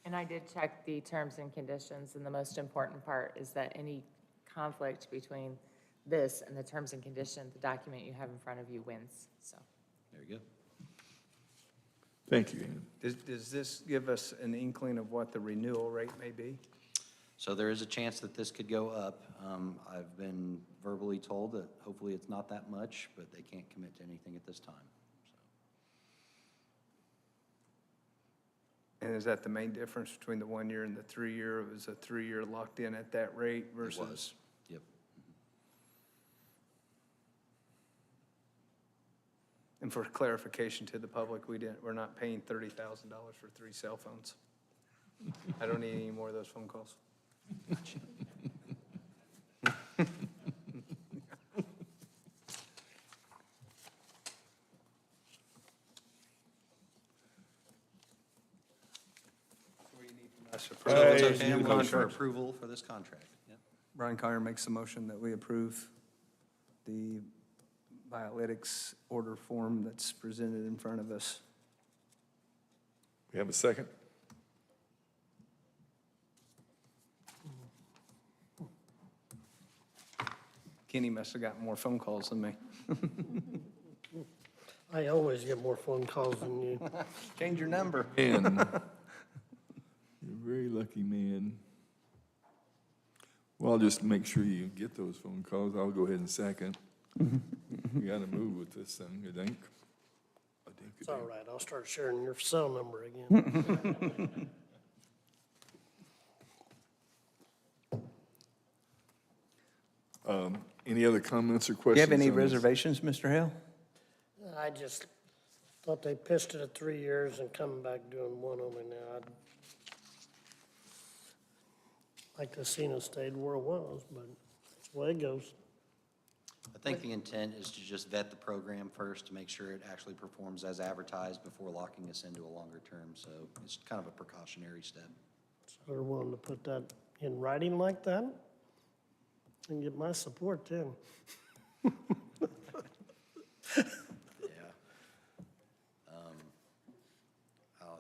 And I did check the terms and conditions, and the most important part is that any conflict between this and the terms and conditions, the document you have in front of you wins, so. There you go. Thank you, Ann. Does this give us an inkling of what the renewal rate may be? So there is a chance that this could go up. I've been verbally told that hopefully it's not that much, but they can't commit to anything at this time. And is that the main difference between the 1 year and the 3 year? It was a 3 year locked in at that rate versus? It was, yep. And for clarification to the public, we're not paying $30,000 for 3 cell phones. I don't need any more of those phone calls. So those New new for contract. approval for this contract, yep. Brian Collier makes a motion that we approve the Violytics order form that's presented in front of us. We have a second? Kenny must have gotten more phone calls than me. I always get more phone calls than you. Change your number. Ann, you're a very lucky man. Well, I'll just make sure you get those phone calls. I'll go ahead and second. We got to move with this thing, I think. It's all right, I'll start sharing your cell number again. Any other comments or Do questions? you have any on this? reservations, Mr. Hale? I just thought they pitched it at 3 years and coming back doing one on me now. I'd like to have seen it stayed where it was, but that's the way it goes. I think the intent is to just vet the program first to make sure it actually performs as advertised before locking us into a longer term. So it's kind of a precautionary step. So they're willing to put that in writing like that and get my support then. Yeah.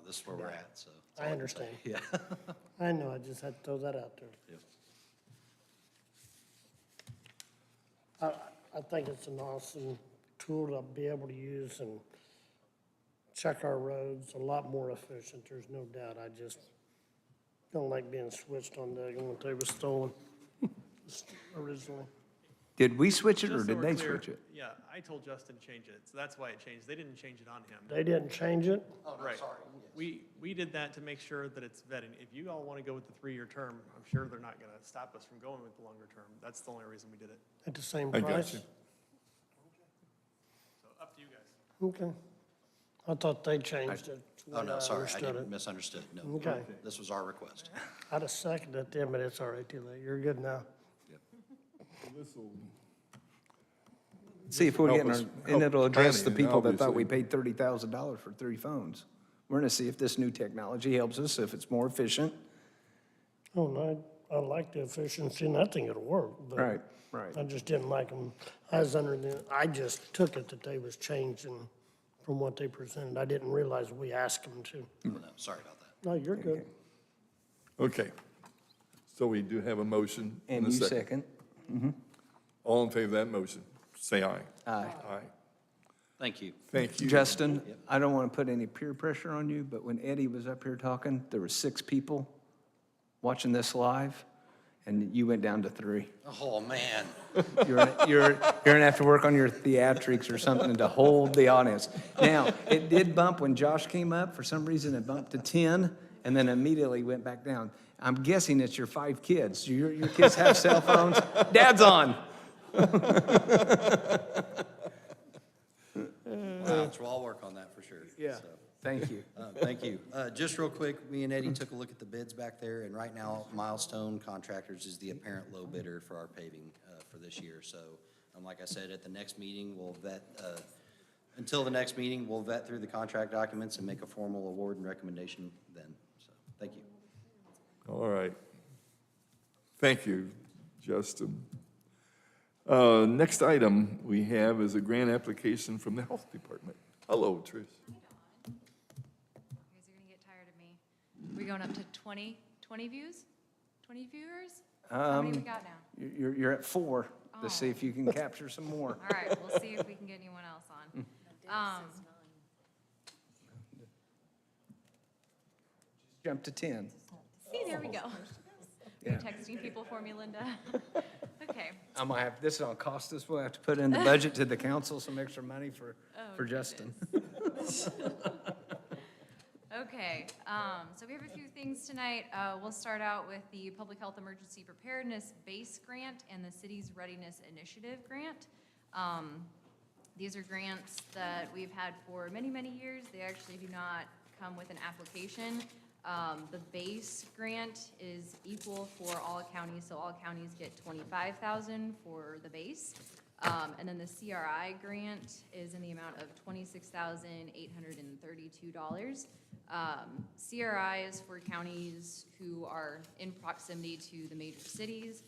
This is where we're at, so. that's all I can understand. say. Yeah. I know, I just had to throw that out there. Yep. I think it's an awesome tool to be able to use and check our roads a lot more efficient, there's no doubt. I just don't like being switched on that when they were stolen originally. Did we switch it or Just so did we're they clear, switch it? Yeah, I told Justin to change it, so that's why it changed. They didn't change it on him. They didn't change it? Oh, no, Right. sorry. We did that to make sure that it's vetting. If you all want to go with the 3-year term, I'm sure they're not going to stop us from going with the longer term. That's the only reason we did it. At the same I got price? you. So up to you guys. Okay. I thought they changed it. Oh, no, sorry, I understood didn't it. misunderstood. No. Okay. This was our request. I'd have seconded them, but it's all right, too late. You're good now. This'll See if we're Help getting, us- and it'll help address the planning, people that thought we obviously. paid $30,000 for 3 phones. We're gonna see if this new technology helps us, if it's more efficient, Oh, and I like the efficiency, and I think it'll work, but. Right, right. I just didn't like them. I just took it that they was changing from what they presented. I didn't realize we asked them to. Oh, no, sorry about that. No, you're good. Okay. So we do have a motion And and a you second. second. All in favor of that motion, say aye. Aye. Aye. Thank you. Thank you. Justin, I don't want to put any peer pressure on you, but when Eddie was up here talking, there were 6 people watching this live, and you went down to 3. Oh, man. You're gonna have to work on your theatrics or something to hold the audience. Now, it did bump when Josh came up. For some reason, it bumped to 10 and then immediately went back down. I'm guessing it's your 5 kids. Your kids have cell phones. Dad's on. Wow, so I'll work on that for sure. Yeah. So, Thank you. Thank you. Just real quick, me and Eddie took a look at the bids back there, and right now Milestone Contractors is the apparent low bidder for our paving for this year. So, like I said, at the next meeting, we'll vet, until the next meeting, we'll vet through the contract documents and make a formal award and recommendation then. So, thank you. All right. Thank you, Justin. Next item we have is a grant application from the Health Department. Hello, Trish. You guys are gonna get tired of me. We going up to 20 views? 20 viewers? How many we got now? You're at 4. Let's see if you can capture some more. All right, we'll see if we can get anyone else on. Jump to 10. See, there we go. Are you texting people for me, Linda? Okay. I might have, this is gonna cost us, we'll have to put in the budget to the council some extra money for Justin. Okay, so we have a few things tonight. We'll start out with the Public Health Emergency Preparedness Base Grant and the City's Readiness Initiative Grant. These are grants that we've had for many, many years. They actually do not come with an application. The base grant is equal for all counties, so all counties get $25,000 for the base. And then the CRI grant is in the amount of $26,832. CRI is for counties who are in proximity to the major cities.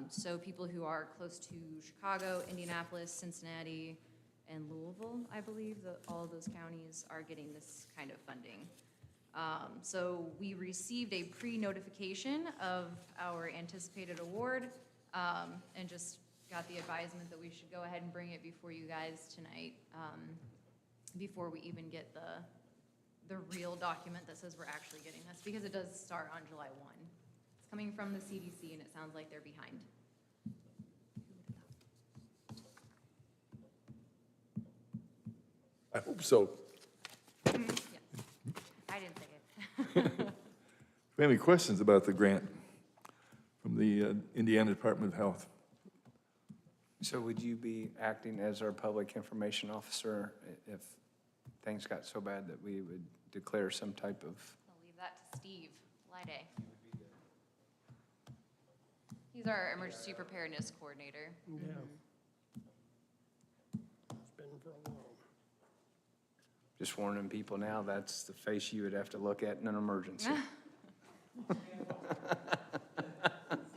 So people who are close to Chicago, Indianapolis, Cincinnati, and Louisville, I believe, all of those counties are getting this kind of funding. So we received a pre-notification of our anticipated award, and just got the advisement that we should go ahead and bring it before you guys tonight, before we even get the real document that says we're actually getting this, because it does start on July 1. It's coming from the CDC, and it sounds like they're behind. I hope so. Yeah, I didn't say it. Do you have any questions about the grant from the Indiana Department of Health? So would you be acting as our public information officer if things got so bad that we would declare some type of? I'll leave that to Steve Lyday. He's our emergency preparedness coordinator. Yeah. It's been for a while. Just warning people now, that's the face you would have to look at in an emergency.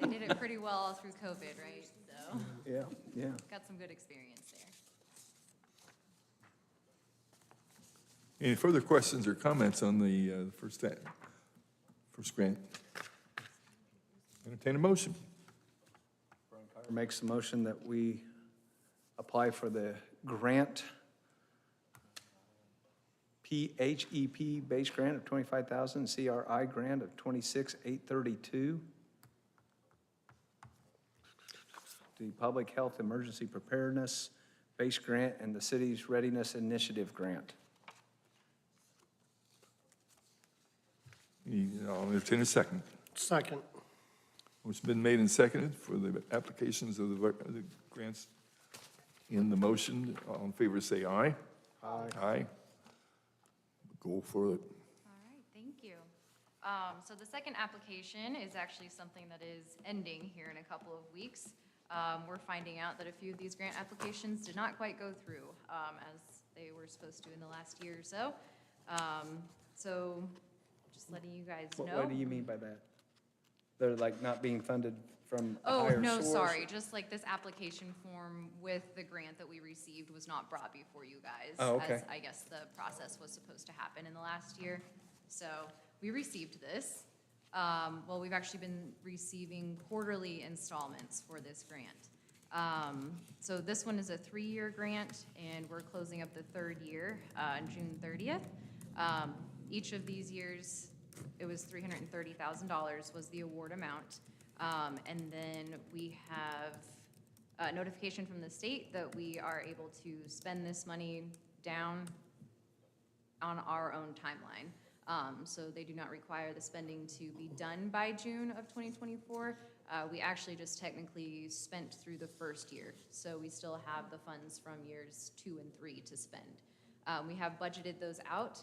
They did it pretty well through COVID, right? So, Yeah, yeah. got some good experience there. Any further questions or comments on the first grant? Entertain a motion. Makes the motion that we apply for the grant, PHEP base grant of $25,000, CRI grant of $26,832. The Public Health Emergency Preparedness base grant and the City's Readiness Initiative grant. I'll entertain a second. Second. It's been made and seconded for the applications of the grants in the motion. All in favor, say aye. Aye. Aye. Go for it. All right, thank you. So the second application is actually something that is ending here in a couple of weeks. We're finding out that a few of these grant applications did not quite go through as they were supposed to in the last year or so. So just letting you guys know. What do you mean by that? They're like not being funded from a Oh, higher no, source? sorry, just like this application form with the grant that we received was not brought before you guys. Oh, okay. As I guess the process was supposed to happen in the last year. So we received this. Well, we've actually been receiving quarterly installments for this grant. So this one is a 3-year grant, and we're closing up the 3rd year on June 30th. Each of these years, it was $330,000 was the award amount. And then we have a notification from the state that we are able to spend this money down on our own timeline. So they do not require the spending to be done by June of 2024. We actually just technically spent through the 1st year, so we still have the funds from years 2 and 3 to spend. We have budgeted those out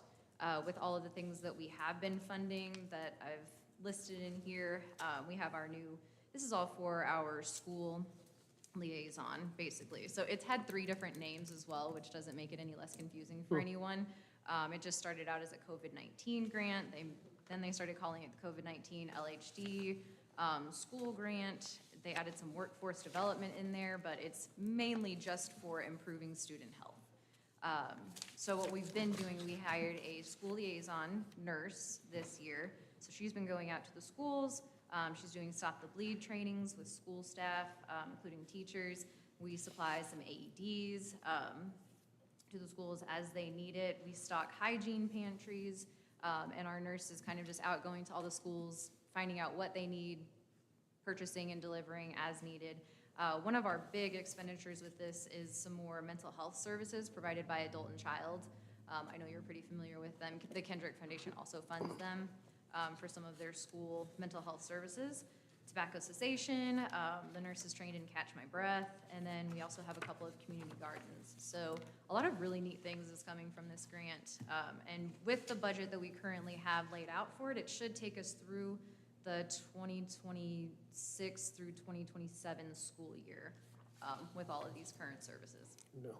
with all of the things that we have been funding that I've listed in here. We have our new, this is all for our school liaison, basically. So it's had 3 different names as well, which doesn't make it any less confusing for anyone. It just started out as a COVID-19 grant. Then they started calling it the COVID-19 LHD school grant. They added some workforce development in there, but it's mainly just for improving student health. So what we've been doing, we hired a school liaison nurse this year. So she's been going out to the schools. She's doing Stop the Bleed trainings with school staff, including teachers. We supply some AEDs to the schools as they need it. We stock hygiene pantries, and our nurse is kind of just out going to all the schools, finding out what they need, purchasing and delivering as needed. One of our big expenditures with this is some more mental health services provided by Adult and Child. I know you're pretty familiar with them. The Kendrick Foundation also funds them for some of their school mental health services. Tobacco cessation, the nurse is trained in Catch My Breath, and then we also have a couple of community gardens. So a lot of really neat things is coming from this grant. And with the budget that we currently have laid out for it, it should take us through the 2026 through 2027 school year with all of these current services. No.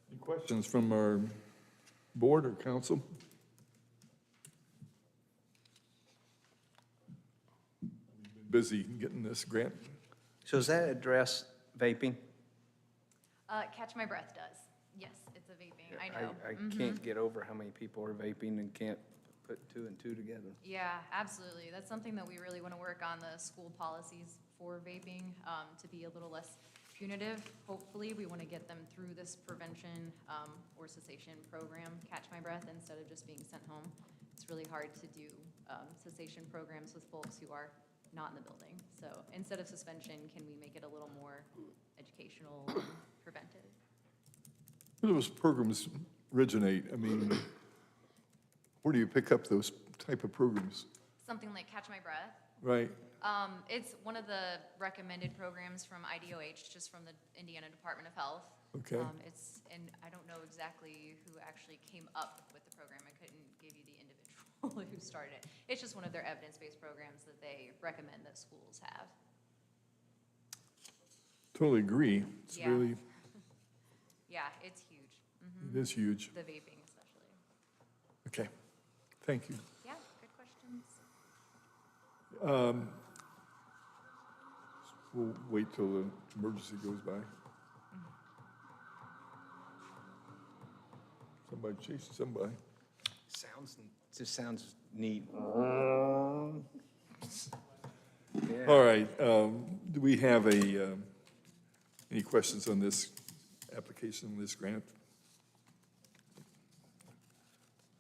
Any questions from our board or council? We've been busy getting this grant. So does that address vaping? Catch My Breath does. Yes, it's a vaping, I know. I can't get over how many people are vaping and can't put 2 and 2 together. Yeah, absolutely. That's something that we really want to work on, the school policies for vaping, to be a little less punitive. Hopefully, we want to get them through this prevention or cessation program, Catch My Breath, instead of just being sent home. It's really hard to do cessation programs with folks who are not in the building. So instead of suspension, can we make it a little more educational and preventive? Where do those programs originate? I mean, where do you pick up those type of programs? Something like Catch My Breath. Right? It's one of the recommended programs from IDOH, just from the Indiana Department of Health. Okay. And I don't know exactly who actually came up with the program. I couldn't give you the individual who started it. It's just one of their evidence-based programs that they recommend that schools have. Totally agree. It's Yeah. really, Yeah, it's huge. it is huge. The vaping especially. Okay, thank you. Yeah, good questions. We'll wait till the emergency goes by. Somebody chasing somebody. Just sounds neat. Yeah. All right, do we have any questions on this application, this grant?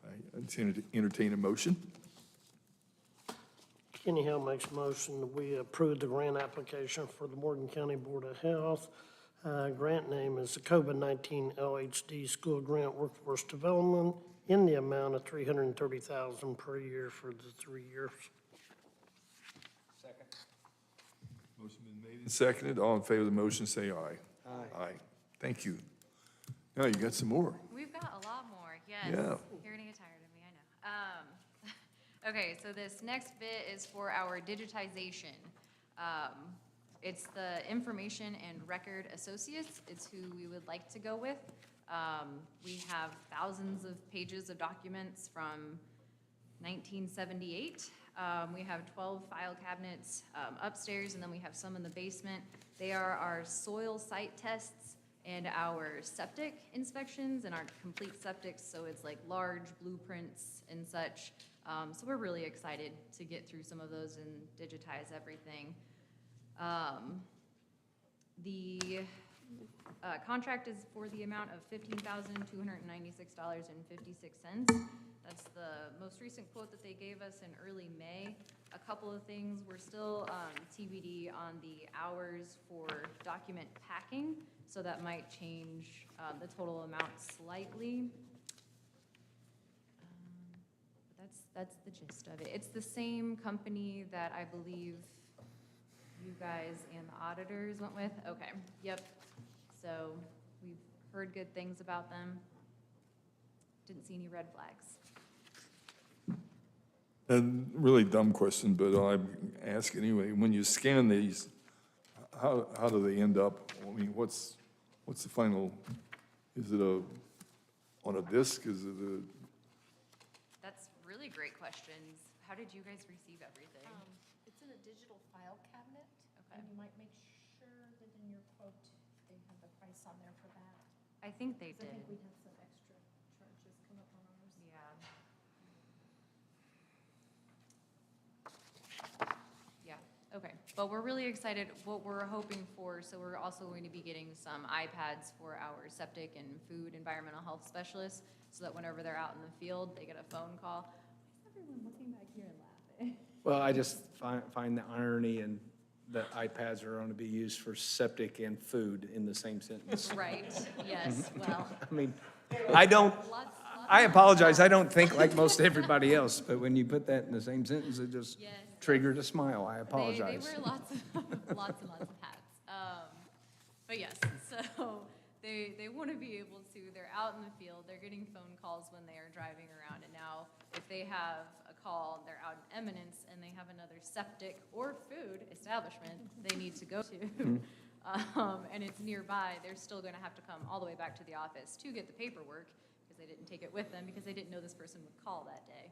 I entertain a motion. Kenny Hill makes a motion that we approve the grant application for the Morgan County Board of Health. Grant name is the COVID-19 LHD School Grant Workforce Development in the amount of $330,000 per year for the 3 years. Second. Motion been made and seconded. All in favor of the motion, say aye. Aye. Aye. Thank you. Now you got some more. We've got a lot more, yes. Yeah. You're gonna get tired of me, I know. Okay, so this next bit is for our digitization. It's the Information and Record Associates. It's who we would like to go with. We have thousands of pages of documents from 1978. We have 12 file cabinets upstairs, and then we have some in the basement. They are our soil site tests and our septic inspections and our complete septics, so it's like large blueprints and such. So we're really excited to get through some of those and digitize everything. The contract is for the amount of $15,296.56. That's the most recent quote that they gave us in early May. A couple of things, we're still TBD on the hours for document packing, so that might change the total amount slightly. But that's the gist of it. It's the same company that I believe you guys and the auditors went with? Okay, yep. So we've heard good things about them. Didn't see any red flags. A really dumb question, but I'll ask anyway. When you scan these, how do they end up? I mean, what's the final, is it on a disc? Is it a? That's really great questions. How did you guys receive everything? It's in a digital file cabinet. Okay. And you might make sure that in your quote, they have the price on there for that. I think they 'Cause I did. think we had some extra charges come up on ours. Yeah. Yeah, okay. But we're really excited. What we're hoping for, so we're also going to be getting some iPads for our septic and food environmental health specialists, so that whenever they're out in the field, they get a phone call. Why is everyone looking back here and laughing? Well, I just find the irony in that iPads are going to be used for septic and food in the same sentence. Right, yes, well, I mean, I don't, lots. I apologize, I don't think like most everybody else, but when you put that in the same sentence, it just Yes. triggered a smile. I They apologize. wear lots of, lots and lots of hats. But yes, so they want to be able to, they're out in the field, they're getting phone calls when they are driving around. And now, if they have a call, they're out in Eminence, and they have another septic or food establishment they need to go to, and it's nearby, they're still going to have to come all the way back to the office to get the paperwork, because they didn't take it with them, because they didn't know this person would call that day.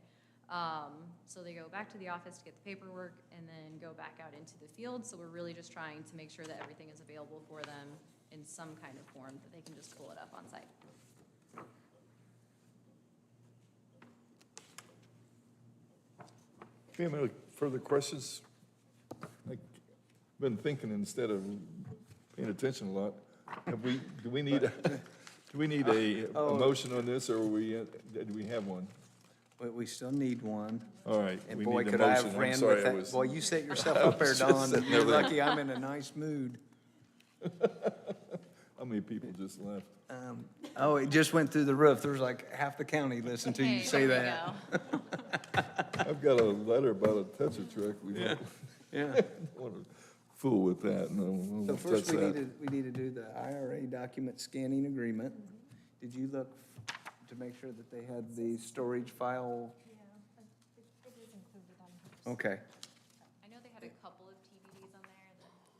So they go back to the office to get the paperwork and then go back out into the field. So we're really just trying to make sure that everything is available for them in some kind of form that they can just pull it up on site. Okay, any further questions? I've been thinking instead of paying attention a lot. Do we need a motion on this, or do we have one? But we still need one. All right. And we boy, need a could I motion. have I'm ran sorry, with I that. was- Boy, you set yourself up there, was just Don. sitting You're there. lucky I'm in a nice mood. How many people just left? Oh, it just went through the roof. There was like half the county listened to you Okay, say there we that. go. I've got a letter about a Tetra truck. We don't Yeah. want to fool with that. No, we So won't first, touch that. we need to do the IRA document scanning agreement. Did you look to make sure that they had the storage file? Yeah, it is included on hers. Okay. I know they had a couple of TBDs on there.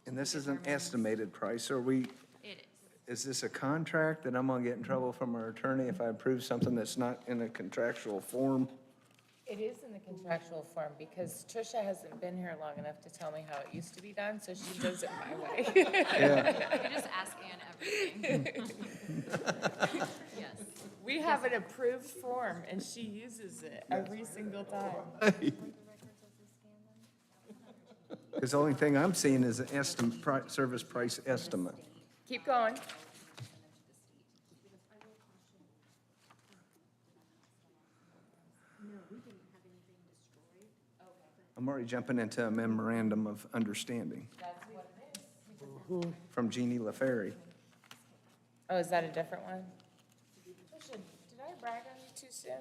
And this is an determines- estimated price. Are we, It is. is this a contract that I'm gonna get in trouble from our attorney if I approve something that's not in a contractual form? It is in the contractual form, because Tricia hasn't been here long enough to tell me how it used to be done, so she does it my way. Yeah. You just ask Ann everything. Yes. We have an approved form, and she uses it every single time. Because the only thing I'm seeing is an estimate, service price estimate. Keep going. I'm already jumping into a memorandum of understanding from Jeannie LaFerry. Oh, is that a different one? Tricia, did I brag on you too soon?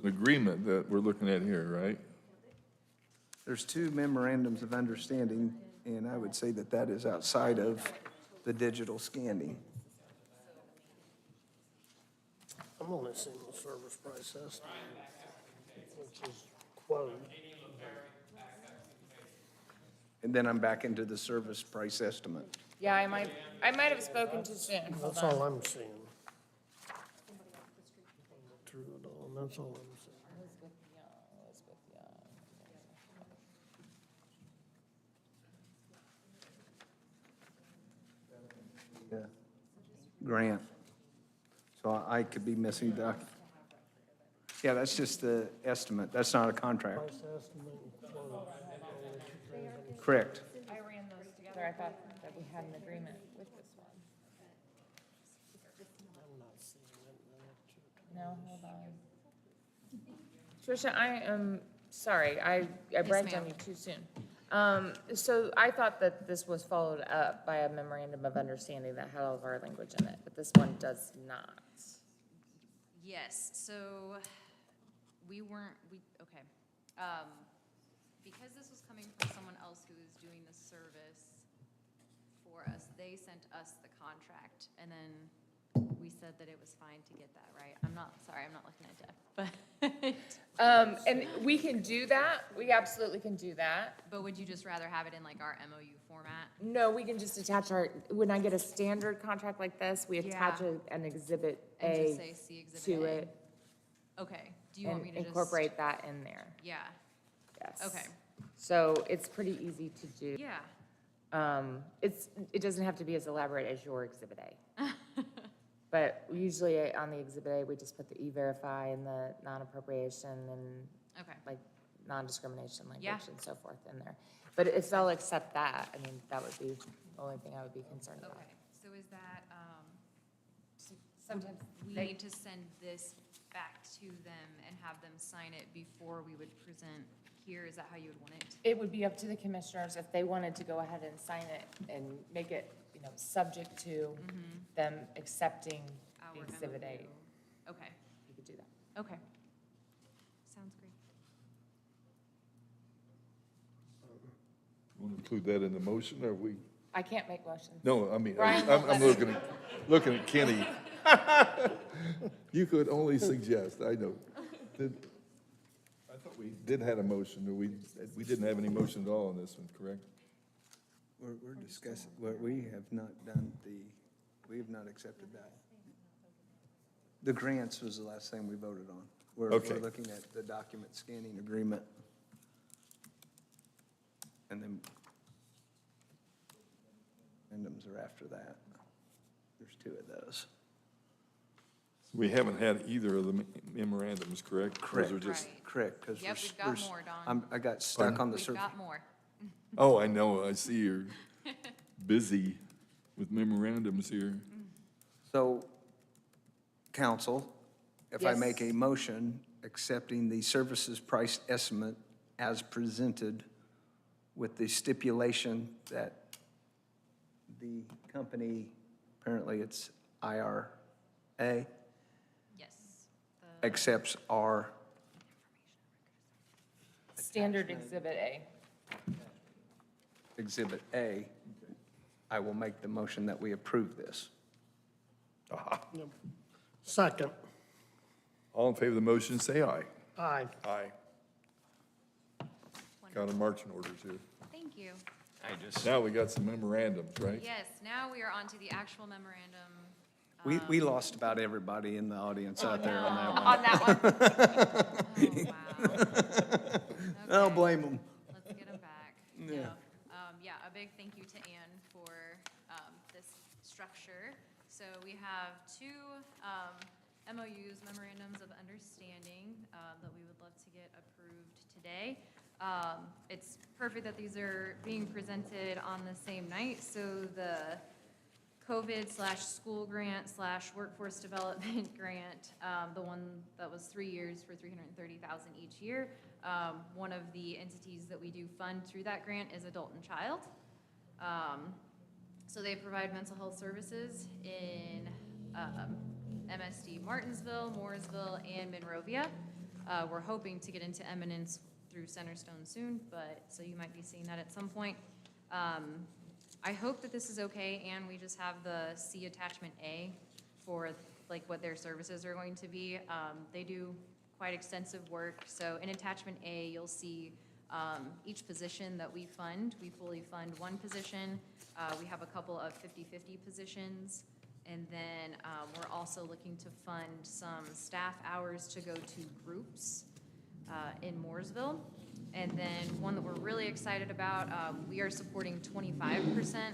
An agreement that we're looking at here, right? There's two memorandums of understanding, and I would say that that is outside of the digital scanning. I'm only seeing the service price estimate, which is quote. And then I'm back into the service price estimate. Yeah, I might have spoken too soon. Hold That's on. all I'm seeing. Through it all, that's all I'm seeing. Elizabeth Young. Yeah. Grant. So I could be missing yeah, that's just the estimate. That's not a contract. Price estimate and quote. Correct. I ran those together. I thought that we had an agreement with this one. I'm not seeing it. No, hold on. Tricia, I am sorry. I bragged on ma'am. you too soon. So I thought that this was followed up by a memorandum of understanding that had all of our language in it, but this one does not. Yes, so okay. Because this was coming from someone else who is doing the service for us, they sent us the contract, and then we said that it was fine to get that, right? I'm not looking at Deb, but. And we can do that. We absolutely can do that. But would you just rather have it in like our MOU format? No, we can just attach when I get a standard contract like this, we attach Yeah. an exhibit And A just say see exhibit to A? it Okay, do you want and me to just? incorporate that in there. Yeah, Yes. okay, So it's pretty easy to do. yeah, It doesn't have to be as elaborate as your exhibit A. But usually on the exhibit A, we just put the E-Verify and the non-appropriation and okay. like non-discrimination Yeah. language and so forth in there. But if they'll accept that, I mean, that would be the only thing I would be concerned about. Okay, so is that, Sometimes we they, need to send this back to them and have them sign it before we would present here? Is that how you would want it? it would be up to the commissioners if they wanted to go ahead and sign it and make it, subject to them accepting the Our exhibit A. MOU. Okay, You could do that. okay. Sounds great. Want to include that in the motion, or we? I can't make motions. No, I mean, Brian I'm won't let looking at Kenny. You could only suggest, I know. I thought we did have a motion, or we didn't have any motion at all on this one, correct? We're discussing, we have not accepted that. The grants was the last thing we voted on. We're Okay. looking at the document scanning agreement. And then addendums are after that. There's two of those. We haven't had either of the memorandums, correct? Those are just- Right. Correct, because Yep, we've got more, Don. I got stuck on the We've survey. got more. Oh, I know, I see you're busy with memorandums here. So, council, if I make Yes. a motion accepting the services price estimate as presented with the stipulation that the company, apparently it's IRA, Yes. The- accepts our, Standard exhibit A. Exhibit A, I will make the motion that we approve this. Second. All in favor of the motion, say aye. Aye. Aye. Got a marching orders here. Thank you. Now we got some memorandums, right? Yes, now we are on to the actual memorandum. We lost about everybody in the audience out there on that one. On that one, Oh, wow. I don't Okay. blame them. Let's get them back. Yeah. No. Yeah, a big thank you to Ann for this structure. So we have two MOUs, memorandums of understanding, that we would love to get approved today. It's perfect that these are being presented on the same night, so the COVID/school grant/workforce development grant, the one that was 3 years for $330,000 each year. One of the entities that we do fund through that grant is Adult and Child. So they provide mental health services in MSD Martinsville, Mooresville, and Monrovia. We're hoping to get into Eminence through Centerstone soon, so you might be seeing that at some point. I hope that this is okay, and we just have the C attachment A for like what their services are going to be. They do quite extensive work, so in attachment A, you'll see Each position that we fund, we fully fund one position. We have a couple of 50/50 positions. And then we're also looking to fund some staff hours to go to groups in Mooresville. And then one that we're really excited about, we are supporting 25%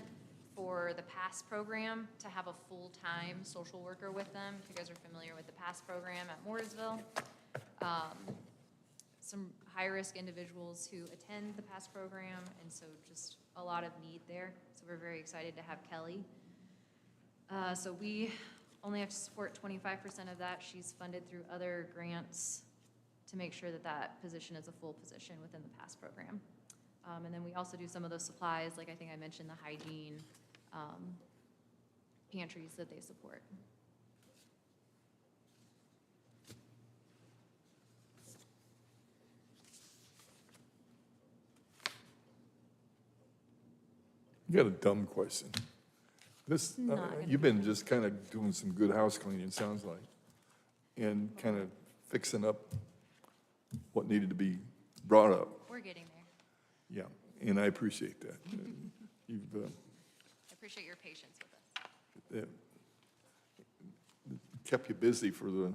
for the PASS program to have a full-time social worker with them. If you guys are familiar with the PASS program at Mooresville. Some high-risk individuals who attend the PASS program, and so just a lot of need there. So we're very excited to have Kelly. So we only have to support 25% of that. She's funded through other grants to make sure that that position is a full position within the PASS program. And then we also do some of those supplies, like I think I mentioned, the hygiene pantries that they support. You got a dumb question. This, Not gonna you've been just kind of doing some good house cleaning, it sounds like, and kind of fixing up what needed to be brought up. We're getting there. Yeah, and I appreciate that. You've I appreciate your patience with us. kept you busy for the,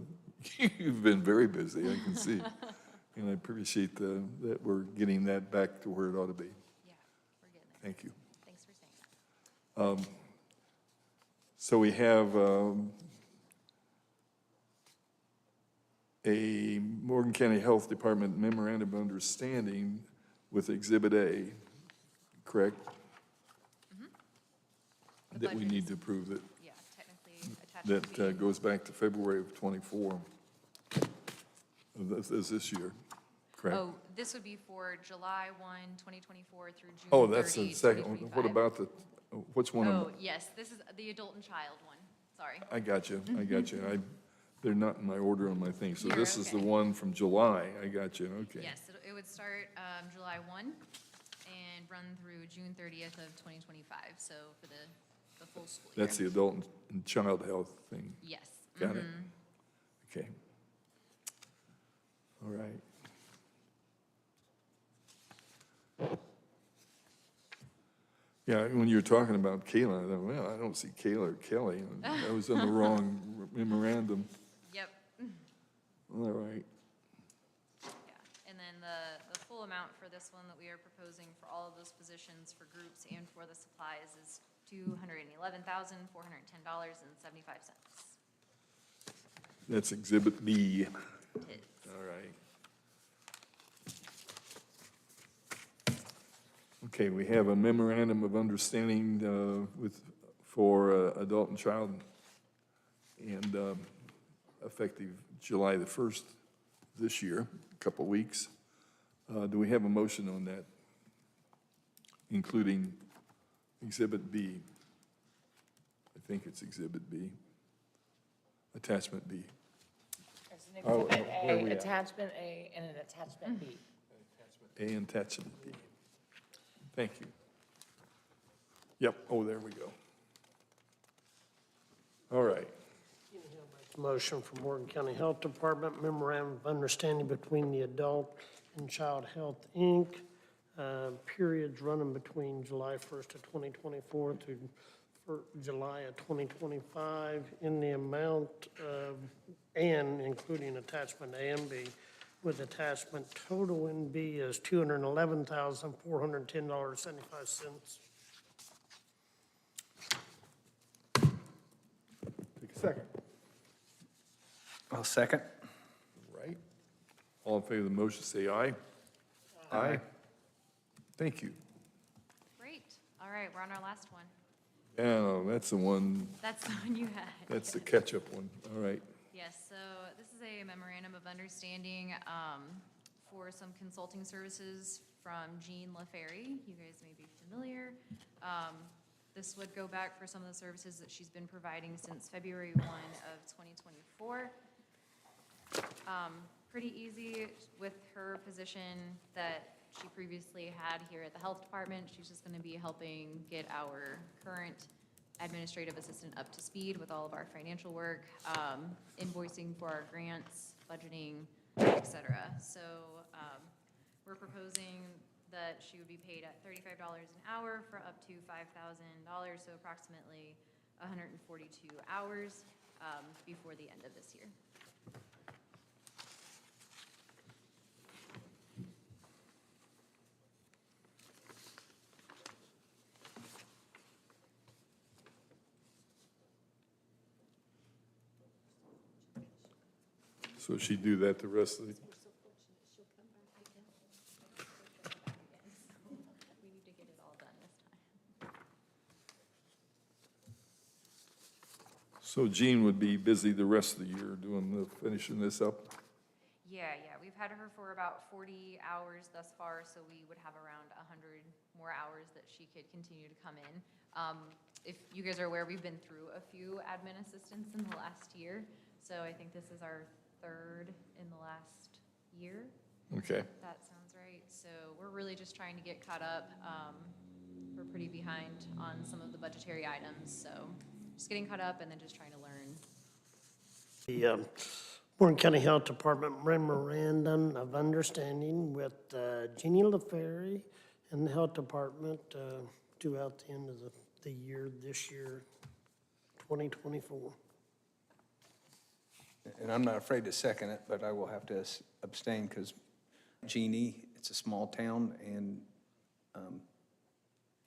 you've been very busy, I can see. And I appreciate that we're getting that back to where it ought to be. Yeah, we're getting there. Thank you. Thanks for saying that. So we have a Morgan County Health Department memorandum of understanding with Exhibit A, correct? The That we budget need is- to approve that, Yeah, technically attached. that goes back to February of '24, of this year, correct? Oh, this would be for July 1, 2024 through June 30, Oh, that's the second one. What 2025. about the, which one? Oh, yes, this is the adult and child one, sorry. I got you, I got you. They're not in my order on my thing. So You're this is the okay. one from July. I got you, okay. Yes, it would start July 1 and run through June 30th of 2025, so for the full school year. That's the adult and child health thing. Yes. Got it. Mhm. Okay. All right. Yeah, when you were talking about Kayla, I thought, well, I don't see Kayla or Kelly. I was in the wrong memorandum. Yep, All right. yeah. And then the full amount for this one that we are proposing for all of those positions for groups and for the supplies is $211,410.75. That's Exhibit B. It is. All right. Okay, we have a memorandum of understanding for adult and child, and effective July the 1st this year, a couple of weeks. Do we have a motion on that, including Exhibit B? I think it's Exhibit B, Attachment B. There's an Oh, Exhibit where are A, we at? Attachment A, and an Attachment B. A and Attachment B. Thank you. Yep, oh, there we go. All right. Motion for Morgan County Health Department memorandum of understanding between the Adult and Child Health, Inc., periods running between July 1st of 2024 through July of 2025 in the amount of, and including attachment A and B, with attachment total in B is $211,410.75. Take a second. I'll second. Right. All in favor of the motion, say aye. Aye. Thank you. Great, all right, we're on our last one. Yeah, that's the one, That's the one you had. that's the catch-up one. All right. Yes, so this is a memorandum of understanding for some consulting services from Jean LaFerry. You guys may be familiar. This would go back for some of the services that she's been providing since February 1 of 2024. Pretty easy with her position that she previously had here at the health department. She's just going to be helping get our current administrative assistant up to speed with all of our financial work, invoicing for our grants, budgeting, et cetera. So we're proposing that she would be paid at $35 an hour for up to $5,000, so approximately 142 hours before the end of this year. So she'd do that the rest of the, We need to get it all done this time. so Jean would be busy the rest of the year finishing this up? Yeah, we've had her for about 40 hours thus far, so we would have around 100 more hours that she could continue to come in. If you guys are aware, we've been through a few admin assistants in the last year, so I think this is our third in the last year. Okay. That sounds right. So we're really just trying to get caught up. We're pretty behind on some of the budgetary items, so just getting caught up and then just trying to learn. The Warren County Health Department memorandum of understanding with Jeannie LaFerry and the Health Department throughout the end of the year, this year, 2024. And I'm not afraid to second it, but I will have to abstain because Jeannie, it's a small town, and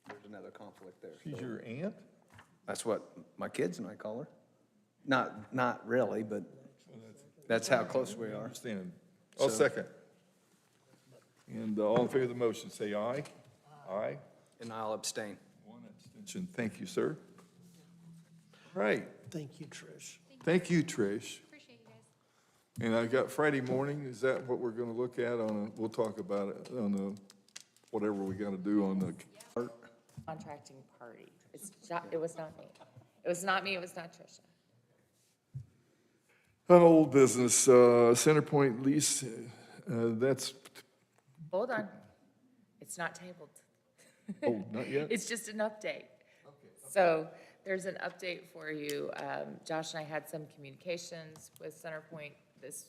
there's another conflict there. She's your aunt? That's what my kids and I call her. Not really, but that's how close we I are. understand. I'll So- second. And all in favor of the motion, say aye. Aye. And I'll abstain. One abstention. Thank you, sir. All right. Thank you, Trish. Thank you, Trish. Appreciate you guys. And I got Friday morning, is that what we're gonna look at we'll talk about it on whatever we gotta do on the, Contracting party. It was not me. It was not me, it was not Tricia. on old business, Centerpoint lease, that's, Hold on. It's not tabled. oh, not yet? It's just an update. So there's an update for you. Josh and I had some communications with Centerpoint this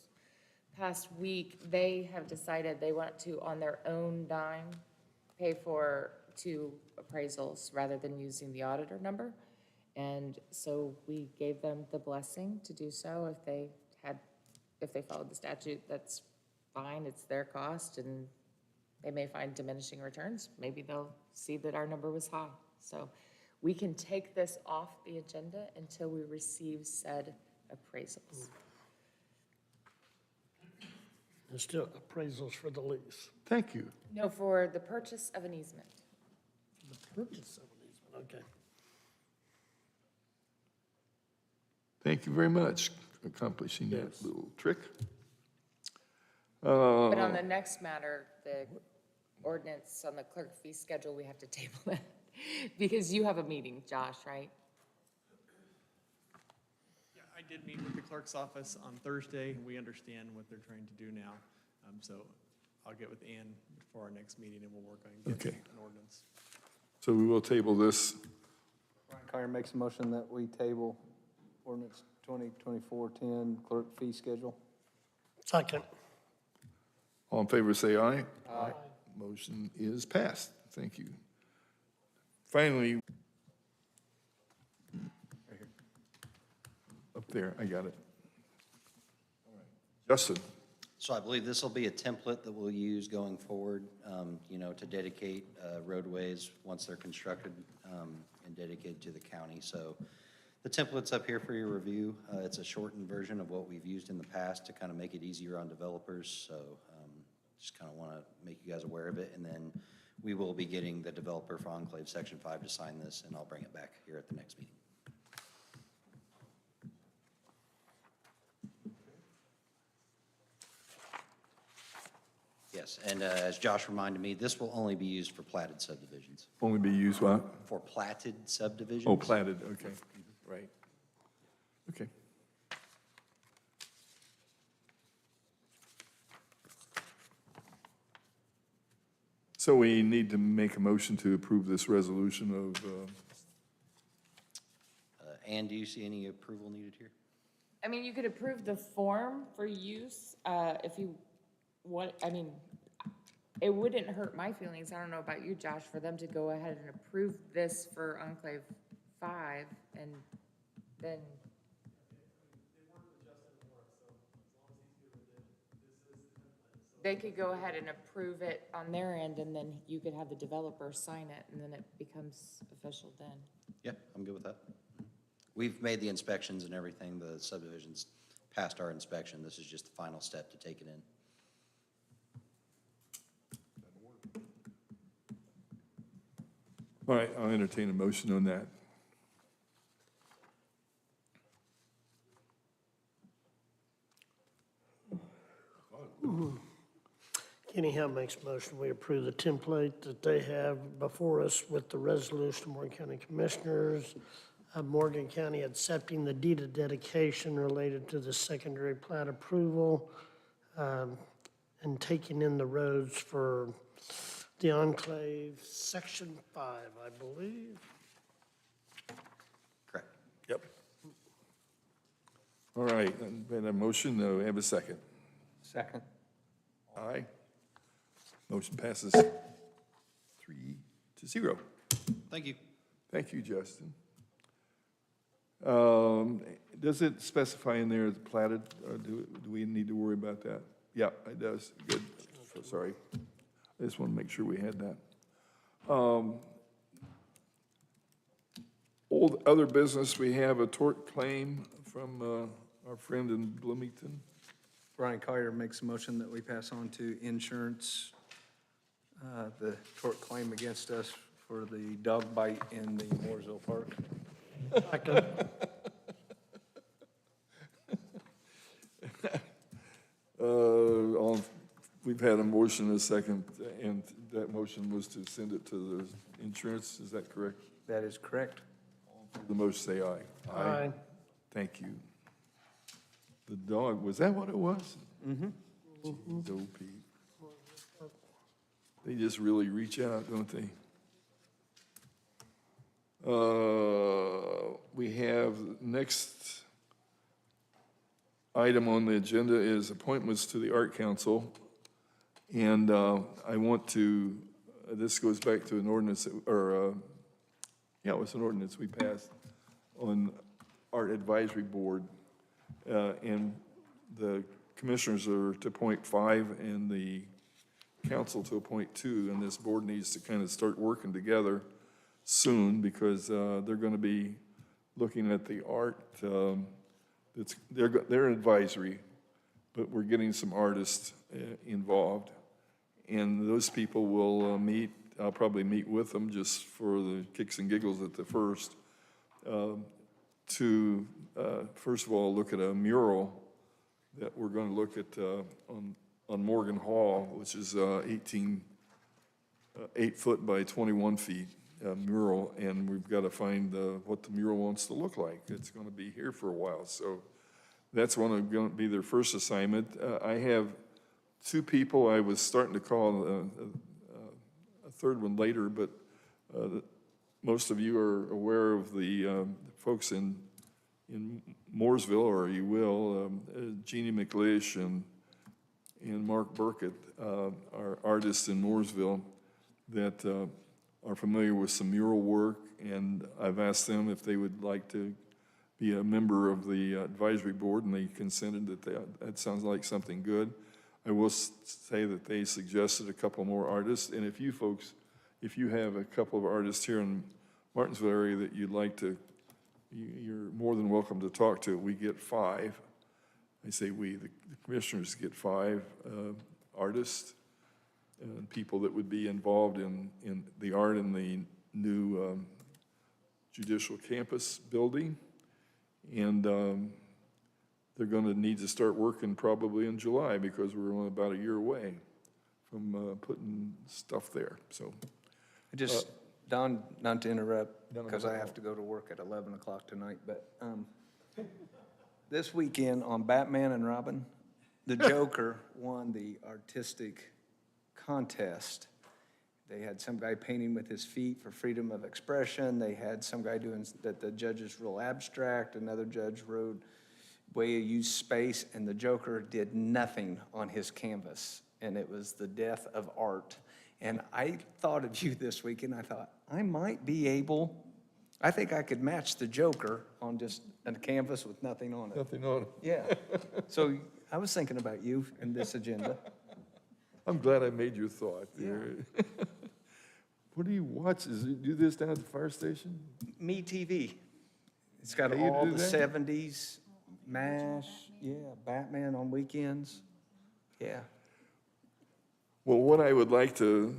past week. They have decided they want to, on their own dime, pay for 2 appraisals rather than using the auditor number. And so we gave them the blessing to do so. If they followed the statute, that's fine. It's their cost, and they may find diminishing returns. Maybe they'll see that our number was high. So we can take this off the agenda until we receive said appraisals. There's still appraisals for the lease. Thank you. No, for the purchase of an easement. The purchase of an easement, okay. Thank you very much for accomplishing that Yes. little trick. But on the next matter, the ordinance on the clerk fee schedule, we have to table that. Because you have a meeting, Josh, right? Yeah, I did meet with the clerk's office on Thursday, and we understand what they're trying to do now. So I'll get with Ann before our next meeting, and we'll work on getting Okay. an ordinance. So we will table this. Brian Kyer makes a motion that we table ordinance 2024-10 clerk fee schedule. Second. All in favor, say aye. Aye. Motion is passed. Thank you. Finally, up there, I got it. Justin, So I believe this will be a template that we'll use going forward, to dedicate roadways once they're constructed and dedicated to the county. So the template's up here for your review. It's a shortened version of what we've used in the past to kind of make it easier on developers. So just kind of want to make you guys aware of it. And then we will be getting the developer for Enclave Section 5 to sign this, and I'll bring it back here at the next meeting. Yes, and as Josh reminded me, this will only be used for platted subdivisions. only be used what? For platted subdivisions? Oh, platted, okay, right. Okay. So we need to make a motion to approve this resolution of, Ann, do you see any approval needed here? I mean, you could approve the form for use, if you want, it wouldn't hurt my feelings, I don't know about you, Josh, for them to go ahead and approve this for Enclave 5 and then. They could go ahead and approve it on their end, and then you could have the developer sign it, and then it becomes official then. Yeah, I'm good with that. We've made the inspections and everything, the subdivision's passed our inspection. This is just the final step to take it in. All right, I'll entertain a motion on that. Kenny Hill makes a motion, we approve the template that they have before us with the resolution of Morgan County Commissioners of Morgan County accepting the deed of dedication related to the secondary plat approval, and taking in the roads for the Enclave Section 5, I believe. Correct. Yep. All right, been a motion, we have a second. Second. Aye. Motion passes 3-0. Thank you. Thank you, Justin. Does it specify in there it's platted, or do we need to worry about that? Yeah, it does. Good. Sorry. I just want to make sure we had that. Old other business, we have a tort claim from our friend in Bloomington. Brian Collier makes a motion that we pass on to insurance the tort claim against us for the dog bite in the Mooresville Park. We've had a motion and a second, and that motion was to send it to the insurance, is that correct? That is correct. The motion say aye. Aye. Thank you. The dog, was that what it was? Mm-hmm. Jeez, old Pete. They just really reach out, don't they? We have, next item on the agenda is appointments to the Art Council. And I want to, this goes back to an ordinance, or, yeah, it was an ordinance we passed on Art Advisory Board. And the commissioners are to appoint 5 and the council to appoint 2. And this board needs to kind of start working together soon because they're going to be looking at the art. They're advisory, but we're getting some artists involved. And those people will meet, I'll probably meet with them just for the kicks and giggles at the first, to, first of all, look at a mural that we're going to look at on Morgan Hall, which is 8 foot by 21 feet mural, and we've got to find what the mural wants to look like. It's going to be here for a while, so that's going to be their first assignment. I have 2 people. I was starting to call a third one later, but most of you are aware of the folks in Mooresville, or you will, Jeannie McLeish and Mark Burkett are artists in Mooresville that are familiar with some mural work, and I've asked them if they would like to be a member of the advisory board, and they consented that sounds like something good. I will say that they suggested a couple more artists, and if you folks, if you have a couple of artists here in Martinsville area that you'd like to, you're more than welcome to talk to. We get 5. I say we, the commissioners get 5 artists and people that would be involved in the art in the new judicial campus building. And they're going to need to start working probably in July because we're only about a year away from putting stuff there, so. Just, Don, not to interrupt, because I have to go to work at 11 o'clock tonight, but this weekend on Batman and Robin, the Joker won the artistic contest. They had some guy painting with his feet for freedom of expression. They had some guy doing that the judges real abstract. Another judge wrote way you use space, and the Joker did nothing on his canvas. and it was The Death of Art. And I thought of you this week, and I thought, I might be able, I think I could match the Joker on just a canvas with nothing on it. Nothing on it. Yeah. So I was thinking about you in this agenda. I'm glad I made your thought there. What do you watch? Does it do this down at the fire station? Me TV. It's got Hey, you all do the that? 70s, MASH, yeah, Batman on weekends. Yeah. Well, what I would like to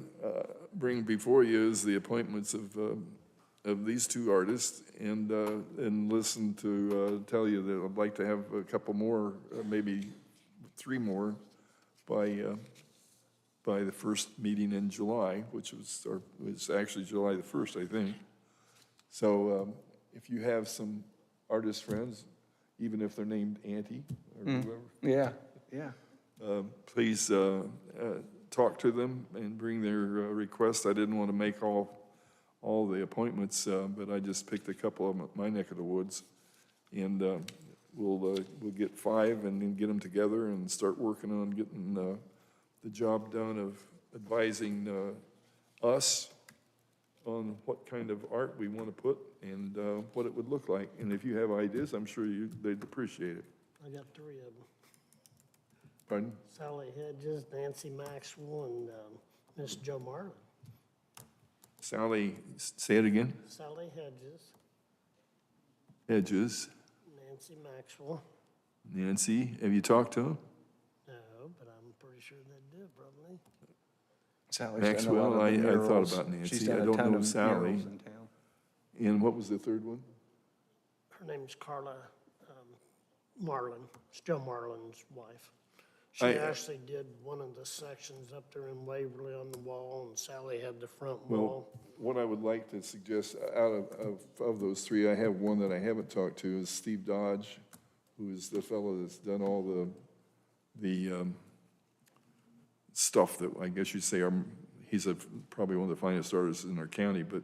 bring before you is the appointments of these two artists, and listen to tell you that I'd like to have a couple more, maybe 3 more, by the first meeting in July, which was actually July the 1st, I think. So if you have some artist friends, even if they're named Auntie or whoever, Yeah, yeah. please talk to them and bring their requests. I didn't want to make all the appointments, but I just picked a couple of them at my neck of the woods. And we'll get 5 and then get them together and start working on getting the job done of advising us on what kind of art we want to put and what it would look like. And if you have ideas, I'm sure they'd appreciate it. I got 3 of them. Pardon? Sally Hedges, Nancy Maxwell, and Miss Jo Marlin. Sally, say it again. Sally Hedges. Nancy Maxwell. Nancy, have you talked to them? No, but I'm pretty sure they did, probably. Sally's done a Maxwell, lot of the I thought murals. about Nancy. She's done I a don't ton know of Sally. murals in town. And what was the third one? Her name's Carla Marlin. It's Joe Marlin's wife. She I- actually did one of the sections up there in Waverly on the wall, and Sally had the front Well, wall. what I would like to suggest, out of those 3, I have one that I haven't talked to, is Steve Dodge, who is the fellow that's done all the stuff that I guess you'd say he's probably one of the finest artists in our county, but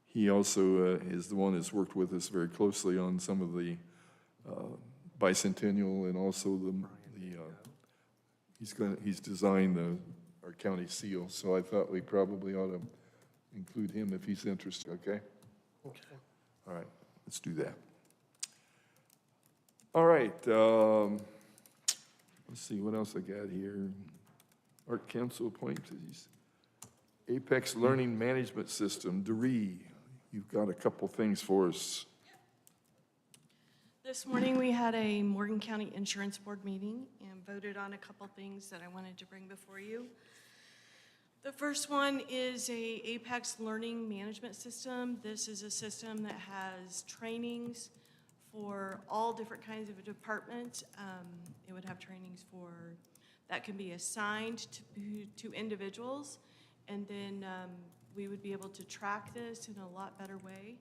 he also is the one that's worked with us very closely on some of the bicentennial and also he's designed our county seal, so I thought we probably ought to include him if he's interested, okay? Okay. All right, let's do that. All right, let's see, what else I got here? Art Council appointees. Apex Learning Management System, DRE, you've got a couple things for us. This morning, we had a Morgan County Insurance Board meeting and voted on a couple things that I wanted to bring before you. The first one is a Apex Learning Management System. This is a system that has trainings for all different kinds of departments. It would have trainings that can be assigned to individuals, and then we would be able to track this in a lot better way.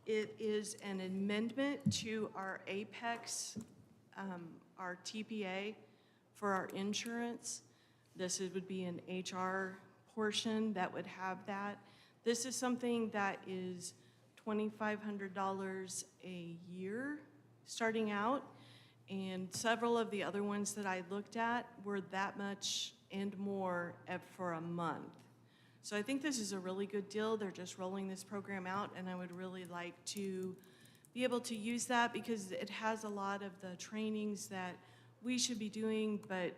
It is an amendment to our Apex, our TPA for our insurance. This would be an HR portion that would have that. This is something that is $2,500 a year starting out, and several of the other ones that I looked at were that much and more for a month. So I think this is a really good deal. They're just rolling this program out, and I would really like to be able to use that because it has a lot of the trainings that we should be doing, but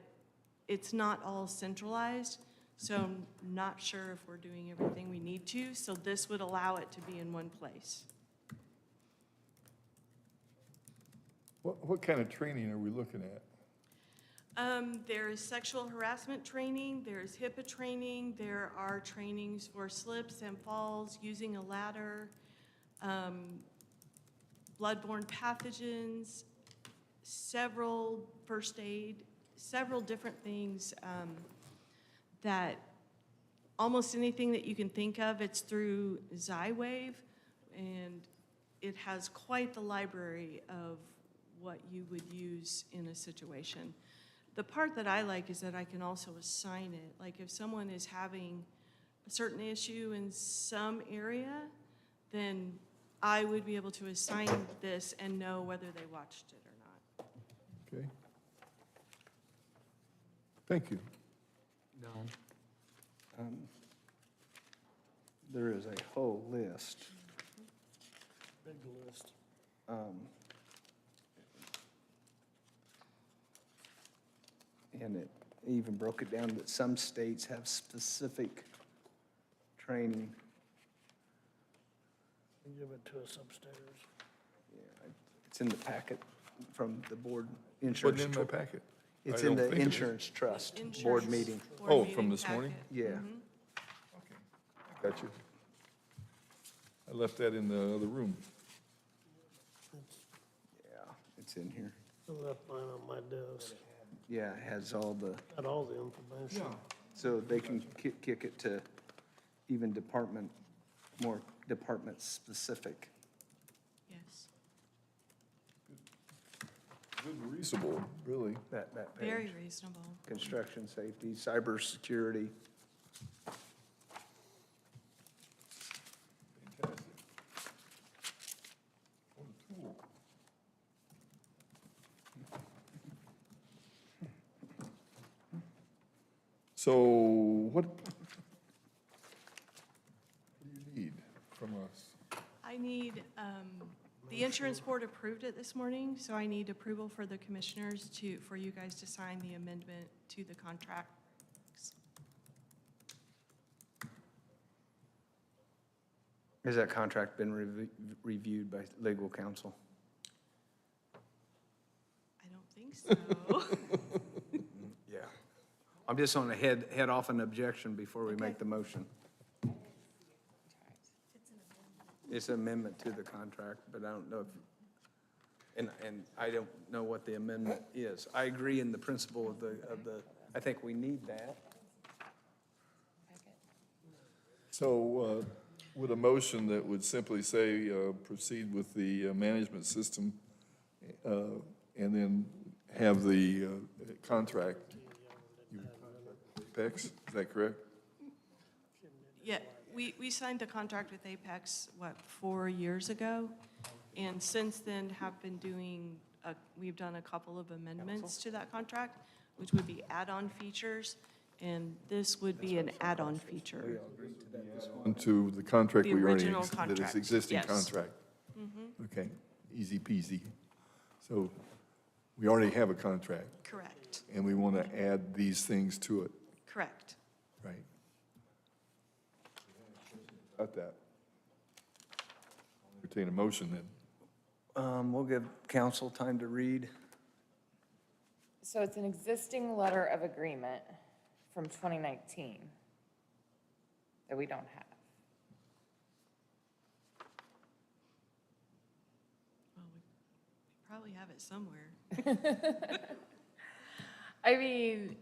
it's not all centralized. So I'm not sure if we're doing everything we need to. So this would allow it to be in one place. What kind of training are we looking at? There is sexual harassment training, there's HIPAA training, there are trainings for slips and falls, using a ladder, bloodborne pathogens, several first aid, several different things that almost anything that you can think of, it's through Xywave, and it has quite the library of what you would use in a situation. The part that I like is that I can also assign it. Like if someone is having a certain issue in some area, then I would be able to assign this and know whether they watched it or not. Okay. Thank you. There is a whole list. Big list. And it even broke it down that some states have specific training. Give it to us upstairs. Yeah, it's in the packet from the board insurance. Wasn't in my packet. It's I in don't the think it is. insurance trust board Insurance meeting. board Oh, from meeting this morning? packet. Yeah. Okay, got you. I left that in the other room. Yeah, it's in here. I left mine on my desk. Yeah, it has all the, Got all the information. so they can kick it to even more department-specific. Yes, Good and reasonable, really. That page. very reasonable. Construction safety, cybersecurity. Fantastic. What a tool. So what do you need from us? I need, the insurance board approved it this morning, so I need approval for the commissioners for you guys to sign the amendment to the contract. Has that contract been reviewed by legal counsel? I don't think so. Yeah. I'm just on a head off an objection before we make Okay. the motion. It's an amendment to the contract, but I don't know if, and I don't know what the amendment is. I agree in the principle of the, I think we need that. So with a motion that would simply say, proceed with the management system, and then have the contract, Apex, is that correct? Yeah, we signed the contract with Apex, 4 years ago? And since then have been doing, we've done a couple of amendments to that contract, which would be add-on features, and this would be an add-on feature. Onto the contract The we already, original that is contract, existing yes. contract? Okay, easy peasy. So we already have a contract, Correct, and we want to add these things to it, correct. right? Got that. I'll entertain a motion then. We'll give council time to read. So it's an existing letter of agreement from 2019 that we don't have. Well, we probably have it somewhere. I mean,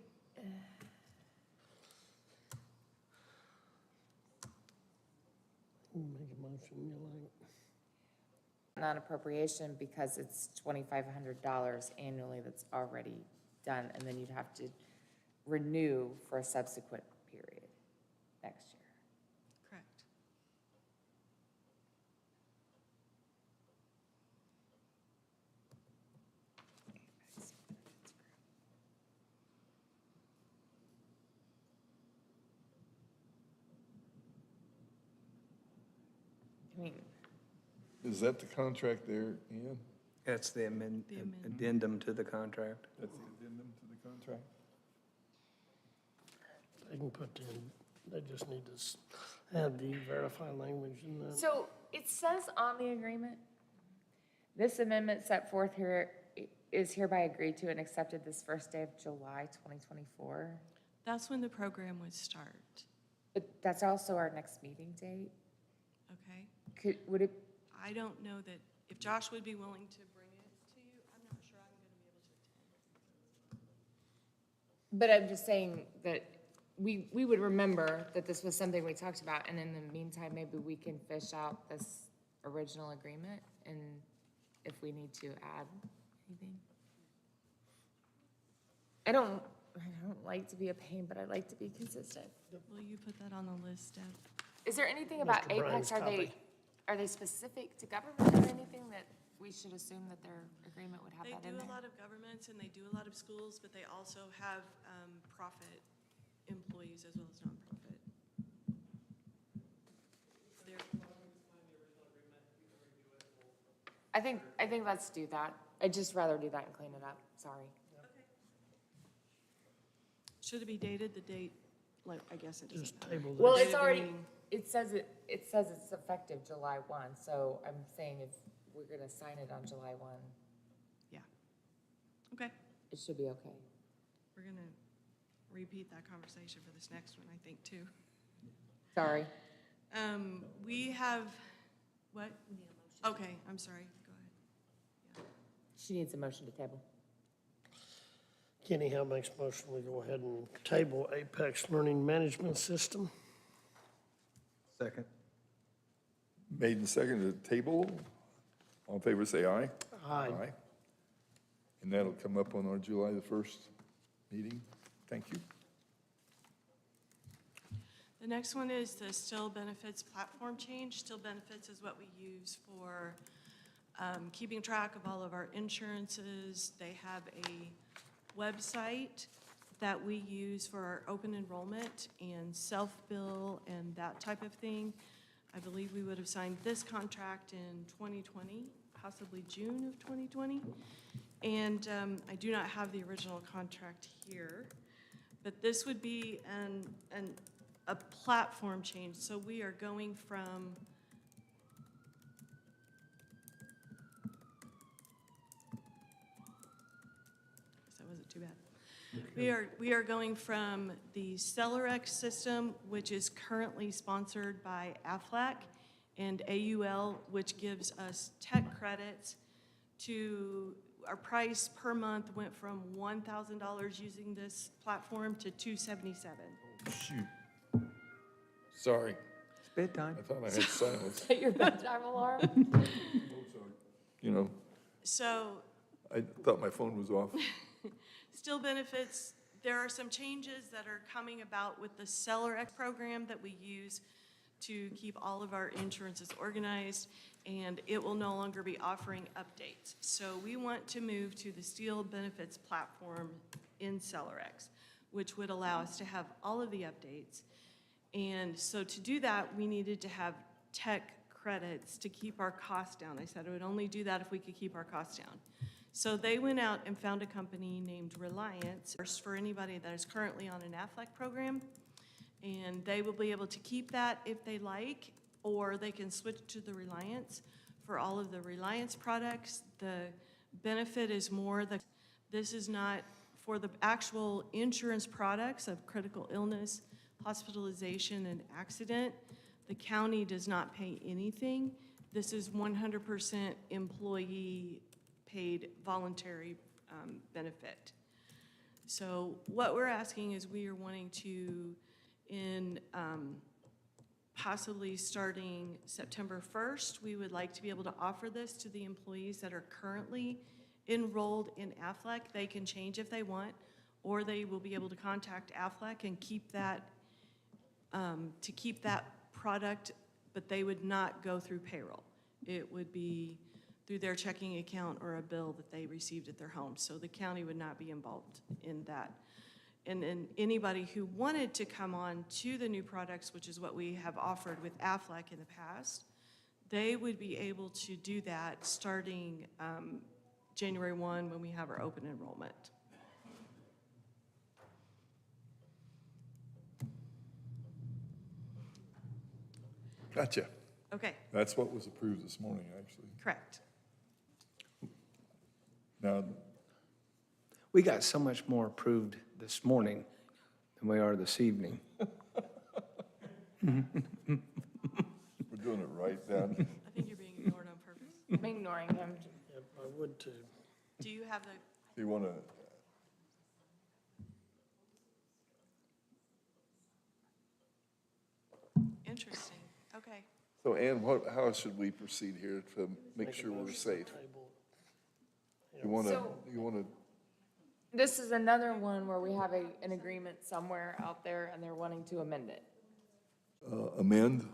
Make a motion you like. non-appropriation because it's $2,500 annually that's already done, and then you'd have to renew for a subsequent period next year. Correct. I mean, Is that the contract there, Ian? That's the The amendment. addendum to the contract. That's the addendum to the contract? They can put in, they just need to add the verify language in that. so it says on the agreement, this amendment set forth here is hereby agreed to and accepted this first day of July 2024. That's when the program would start, But that's also our next meeting date. okay? Would it, I don't know that, if Josh would be willing to bring it to you, I'm not sure I'm going to be able to attend. but I'm just saying that we would remember that this was something we talked about, and in the meantime, maybe we can fish out this original agreement, and if we need to add anything. I don't like to be a pain, but I like to be consistent. Will you put that on the list, Deb? Is there anything about Mr. Bryan's Apex, copy. are they specific to government or anything that, we should assume that their agreement would have They that in do there? a lot of governments and they do a lot of schools, but they also have profit employees as well as nonprofit. They're- I think let's do that. I'd just rather do that and clean it up, sorry. Should it be dated, the date, like, I guess it Just doesn't matter. table Well, this. it's already, it says it's effective July 1, so I'm saying if we're gonna sign it on July 1, Yeah. Okay, it should be okay. we're gonna repeat that conversation for this next one, I think, too. Sorry. We have, what? Okay, I'm sorry, go ahead. She needs a motion to table. Kenny Howe makes a motion, we go ahead and table Apex Learning Management System. Second. Made and seconded to table. All in favor, say aye. Aye. And that'll come up on our July the 1st meeting. Thank you. The next one is the Still Benefits platform change. Still Benefits is what we use for keeping track of all of our insurances. They have a website that we use for our open enrollment and self-bill and that type of thing. I believe we would have signed this contract in 2020, possibly June of 2020. And I do not have the original contract here, but this would be a platform change. So we are going from, that wasn't too bad. We are going from the CellerX system, which is currently sponsored by AFLAC, and AUL, which gives us tech credits, to, our price per month went from $1,000 using this platform to $277. Shoot. Sorry, It's bedtime. I thought I had silence. Set your bedtime alarm? You know, So I thought my phone was off. Still Benefits, there are some changes that are coming about with the CellerX program that we use to keep all of our insurances organized, and it will no longer be offering updates. So we want to move to the Still Benefits platform in CellerX, which would allow us to have all of the updates. And so to do that, we needed to have tech credits to keep our costs down. I said I would only do that if we could keep our costs down. So they went out and found a company named Reliance, for anybody that is currently on an AFLAC program. And they will be able to keep that if they like, or they can switch to the Reliance. For all of the Reliance products, the benefit is more that this is not for the actual insurance products of critical illness, hospitalization, and accident. The county does not pay anything. This is 100% employee paid voluntary benefit. So what we're asking is we are wanting to, in possibly starting September 1st, we would like to be able to offer this to the employees that are currently enrolled in AFLAC. They can change if they want, or they will be able to contact AFLAC and keep that, to keep that product, but they would not go through payroll. It would be through their checking account or a bill that they received at their home. So the county would not be involved in that. And then anybody who wanted to come on to the new products, which is what we have offered with AFLAC in the past, they would be able to do that starting January 1 when we have our open enrollment. Gotcha. Okay, That's what was approved this morning, actually. correct. Now, We got so much more approved this morning than we are this evening. we're doing it right, Dan. I think you're being ignored on purpose. I'm ignoring him. Yep, I would too. Do you have the, You want to, interesting, okay. so Ann, how should we proceed here to make sure we're safe? Table. You want to, This is another one where we have an agreement somewhere out there and they're wanting to amend it. amend?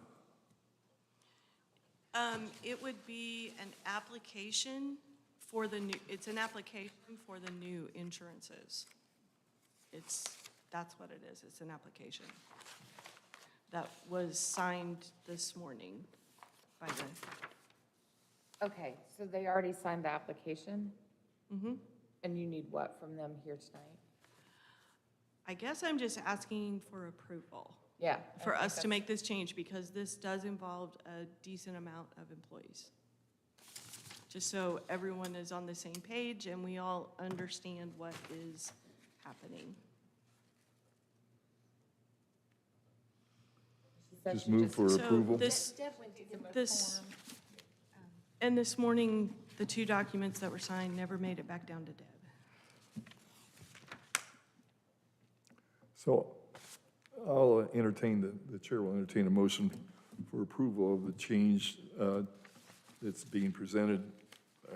It would be an application for the new, it's an application for the new insurances. That's what it is, it's an application. That was signed this morning by the, Okay, so they already signed the application? mm-hmm. And you need what from them here tonight? I guess I'm just asking for approval. Yeah. For I think us to that's- make this change, because this does involve a decent amount of employees. Just so everyone is on the same page and we all understand what is happening. She said Just she move for So approval. this, Deb went to give a this, form. and this morning, the 2 documents that were signed never made it back down to Deb. So I'll entertain, the chair will entertain a motion for approval of the change that's being presented,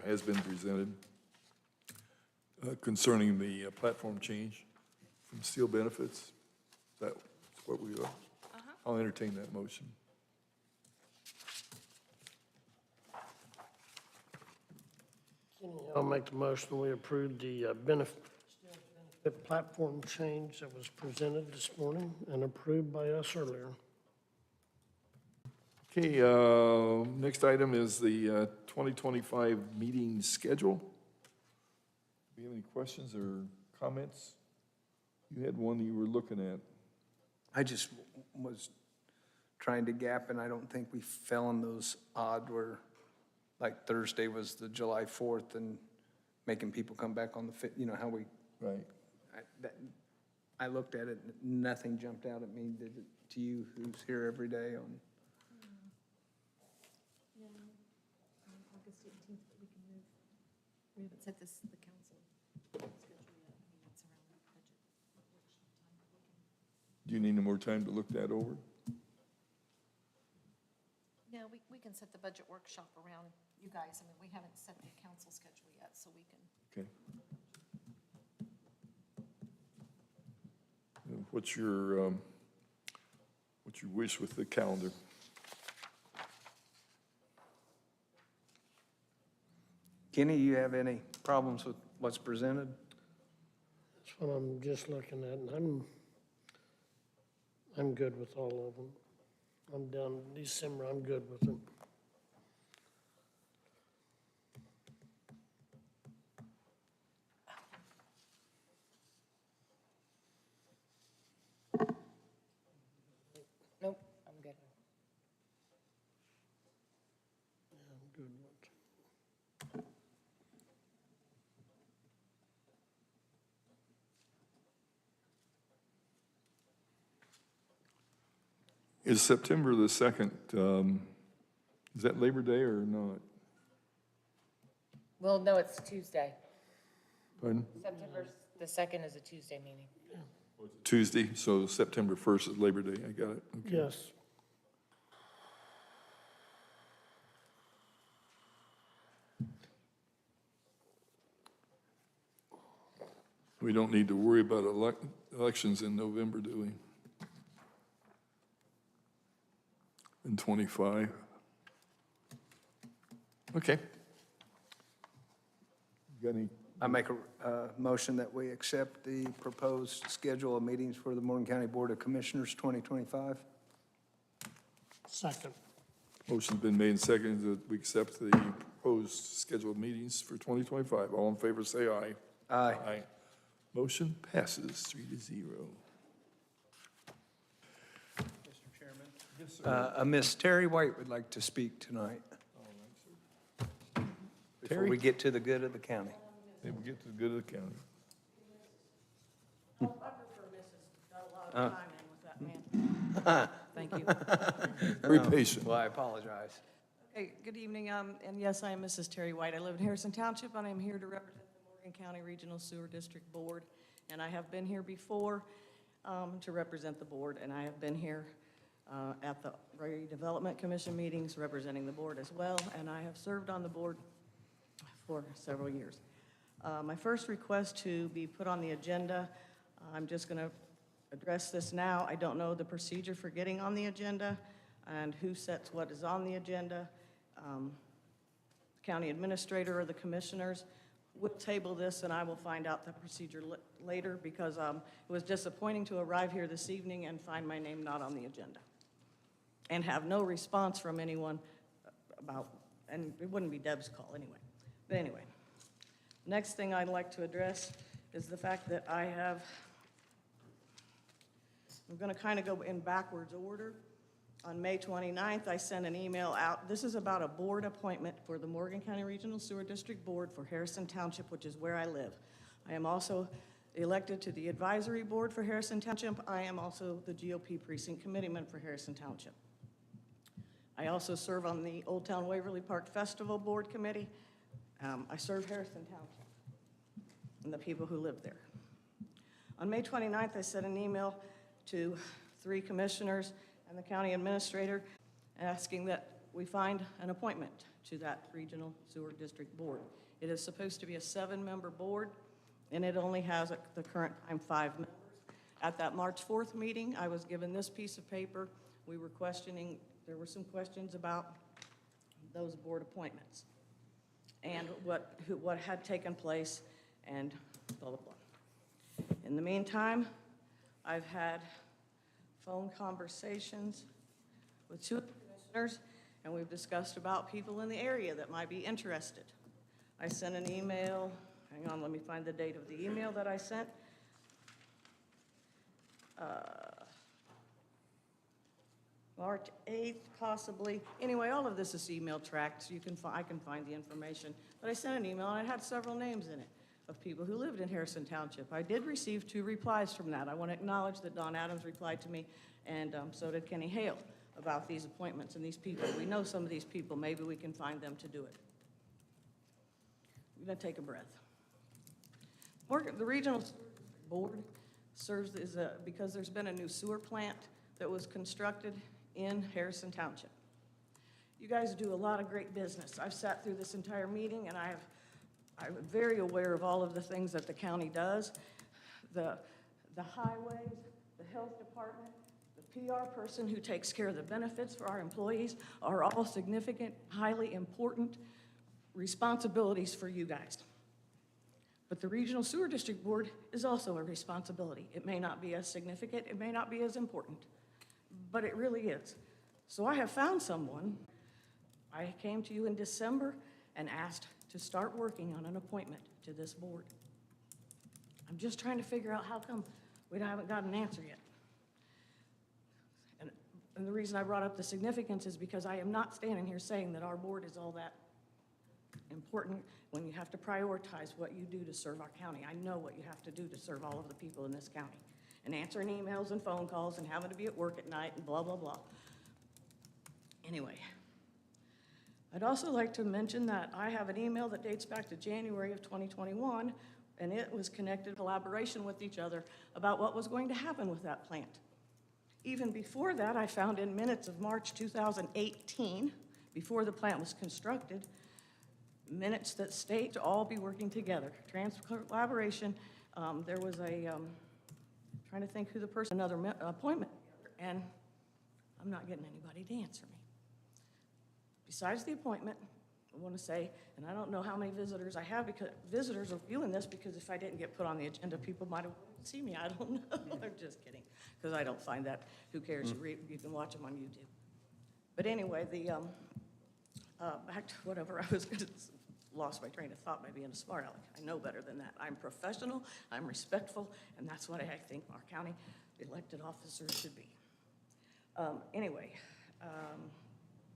has been presented, concerning the platform change from Steel Benefits. That's what we are. I'll entertain that motion. I'll make the motion, we approve the benefit platform change that was presented this morning and approved by us earlier. Okay, next item is the 2025 meeting schedule. Do you have any questions or comments? You had one you were looking at. I just was trying to gap, and I don't think we fell in those odd where, like Thursday was the July 4th and making people come back on the 5th, you know, how we, Right. I looked at it, nothing jumped out at me, did it to you, who's here every day on? No, August 18th, but we can move. We haven't set this, the council schedule yet. I mean, it's around the budget workshop time, but we can. Do you need any more time to look that over? No, we can set the budget workshop around you guys. I mean, we haven't set the council schedule yet, so we can. Okay. What's your wish with the calendar? Kenny, you have any problems with what's presented? That's what I'm just looking at, and I'm good with all of them. I'm done December, I'm good with them. Nope, I'm good. I'm good with. Is September the 2nd, is that Labor Day or not? Well, no, it's Tuesday. Pardon? September the 2nd is a Tuesday meeting. Tuesday, so September 1st is Labor Day, I got it. Okay. Yes. We don't need to worry about elections in November, do we? In 25. Okay. Got any, I make a motion that we accept the proposed schedule of meetings for the Morgan County Board of Commissioners 2025. Second. motion's been made and seconded that we accept the proposed scheduled meetings for 2025. All in favor, say aye. Aye. Aye. Motion passes 3-0. Mr. Chairman? Ms. Terry White would like to speak tonight. Before Terry? we get to the good of the county. Then we get to the good of the county. I prefer Mrs. Got a lot of time in with that man. Thank you. Very patient. Well, I apologize. Okay, good evening, and yes, I am Mrs. Terry White. I live in Harrison Township, and I'm here to represent the Morgan County Regional Sewer District Board. And I have been here before to represent the board, and I have been here at the Redevelopment Commission meetings, representing the board as well, and I have served on the board for several years. My first request to be put on the agenda, I'm just going to address this now. I don't know the procedure for getting on the agenda and who sets what is on the agenda. county administrator or the commissioners will table this, and I will find out the procedure later, because it was disappointing to arrive here this evening and find my name not on the agenda, and have no response from anyone about, and it wouldn't be Deb's call anyway. But anyway, next thing I'd like to address is the fact that I'm going to kind of go in backwards order. On May 29th, I sent an email out. This is about a board appointment for the Morgan County Regional Sewer District Board for Harrison Township, which is where I live. I am also elected to the advisory board for Harrison Township. I am also the GOP precinct committeeman for Harrison Township. I also serve on the Old Town Waverly Park Festival Board Committee. I serve Harrison Township and the people who live there. On May 29th, I sent an email to 3 commissioners and the county administrator asking that we find an appointment to that Regional Sewer District Board. It is supposed to be a 7-member board, and it only has at the current time 5 members. At that March 4th meeting, I was given this piece of paper. There were some questions about those board appointments and what had taken place and blah, blah, blah. In the meantime, I've had phone conversations with 2 commissioners, and we've discussed about people in the area that might be interested. I sent an email, hang on, let me find the date of the email that I sent. March 8th, possibly. Anyway, all of this is email tracked, so I can find the information. But I sent an email, and it had several names in it of people who lived in Harrison Township. I did receive 2 replies from that. I want to acknowledge that Don Adams replied to me, and so did Kenny Hale, about these appointments and these people. We know some of these people. Maybe we can find them to do it. I'm going to take a breath. The Regional Board serves because there's been a new sewer plant that was constructed in Harrison Township. You guys do a lot of great business. I've sat through this entire meeting, and I'm very aware of all of the things that the county does. The highways, the health department, the PR person who takes care of the benefits for our employees are all significant, highly important responsibilities for you guys. But the Regional Sewer District Board is also a responsibility. It may not be as significant, it may not be as important, but it really is. So I have found someone. I came to you in December and asked to start working on an appointment to this board. I'm just trying to figure out how come we haven't got an answer yet. And the reason I brought up the significance is because I am not standing here saying that our board is all that important when you have to prioritize what you do to serve our county. I know what you have to do to serve all of the people in this county. And answering emails and phone calls and having to be at work at night and blah, blah, blah. Anyway. I'd also like to mention that I have an email that dates back to January of 2021, and it was connected in collaboration with each other about what was going to happen with that plant. Even before that, I found in minutes of March 2018, before the plant was constructed, minutes that state to all be working together. Collaboration, there was trying to think who the person, another appointment, and I'm not getting anybody to answer me. Besides the appointment, I want to say, and I don't know how many visitors I have, because visitors are viewing this, because if I didn't get put on the agenda, people might have seen me. I don't know. I'm just kidding, because I don't find that. Who cares? You can watch them on YouTube. But anyway, back to whatever I was going to, lost my train of thought by being a smart aleck. I know better than that. I'm professional, I'm respectful, and that's what I think our county elected officers should be. Anyway.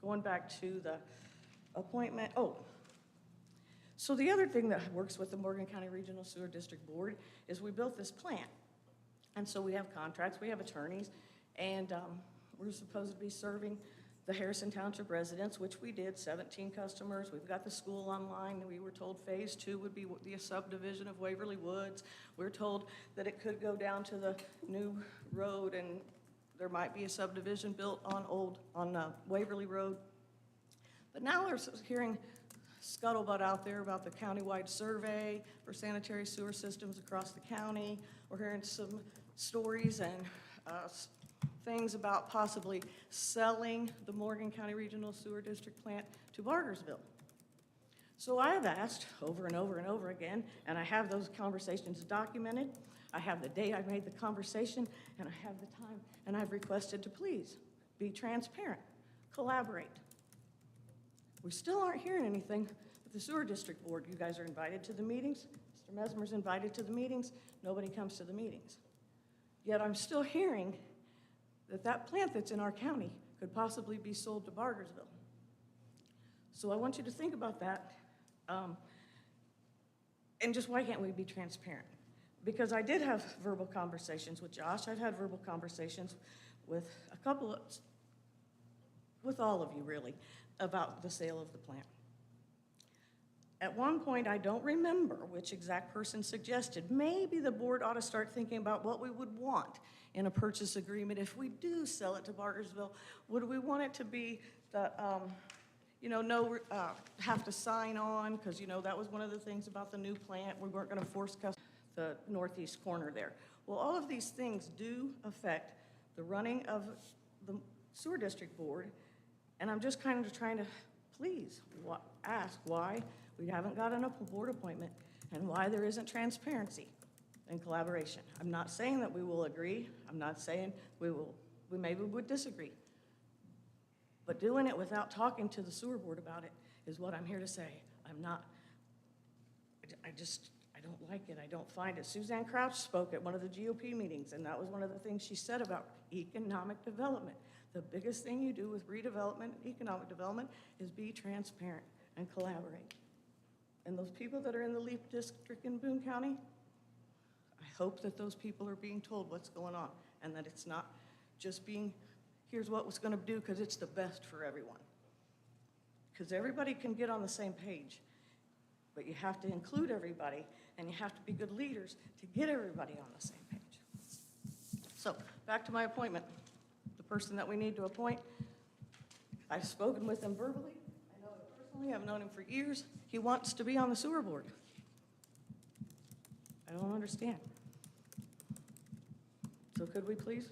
Going back to the appointment, so the other thing that works with the Morgan County Regional Sewer District Board is we built this plant. And so we have contracts, we have attorneys, and we're supposed to be serving the Harrison Township residents, which we did, 17 customers. We've got the school online. We were told phase 2 would be the subdivision of Waverly Woods. We were told that it could go down to the new road, and there might be a subdivision built on Waverly Road. But now we're hearing scuttlebutt out there about the countywide survey for sanitary sewer systems across the county. We're hearing some stories and things about possibly selling the Morgan County Regional Sewer District plant to Bargersville. So I have asked over and over and over again, and I have those conversations documented. I have the day I made the conversation, and I have the time, and I've requested to please be transparent, collaborate. We still aren't hearing anything with the Sewer District Board. You guys are invited to the meetings. Mr. Mesmer's invited to the meetings. Nobody comes to the meetings. Yet I'm still hearing that that plant that's in our county could possibly be sold to Bargersville. So I want you to think about that. And just why can't we be transparent? Because I did have verbal conversations with Josh. I've had verbal conversations with with all of you really, about the sale of the plant. At one point, I don't remember which exact person suggested, maybe the board ought to start thinking about what we would want in a purchase agreement if we do sell it to Bargersville. Would we want it to be that, have to sign on, because, that was one of the things about the new plant. We weren't going to force the northeast corner there. Well, all of these things do affect the running of the sewer district board, and I'm just kind of trying to please ask why we haven't gotten a board appointment and why there isn't transparency and collaboration. I'm not saying that we will agree. I'm not saying we maybe would disagree. But doing it without talking to the sewer board about it is what I'm here to say. I don't like it. I don't find it. Suzanne Crouch spoke at one of the GOP meetings, and that was one of the things she said about economic development. The biggest thing you do with redevelopment, economic development, is be transparent and collaborate. And those people that are in the LEAP district in Boone County, I hope that those people are being told what's going on and that it's not just being, here's what was going to do because it's the best for everyone. Because everybody can get on the same page, but you have to include everybody and you have to be good leaders to get everybody on the same page. So back to my appointment. The person that we need to appoint, I've spoken with him verbally. I know him personally. I've known him for years. He wants to be on the sewer board. I don't understand. So could we please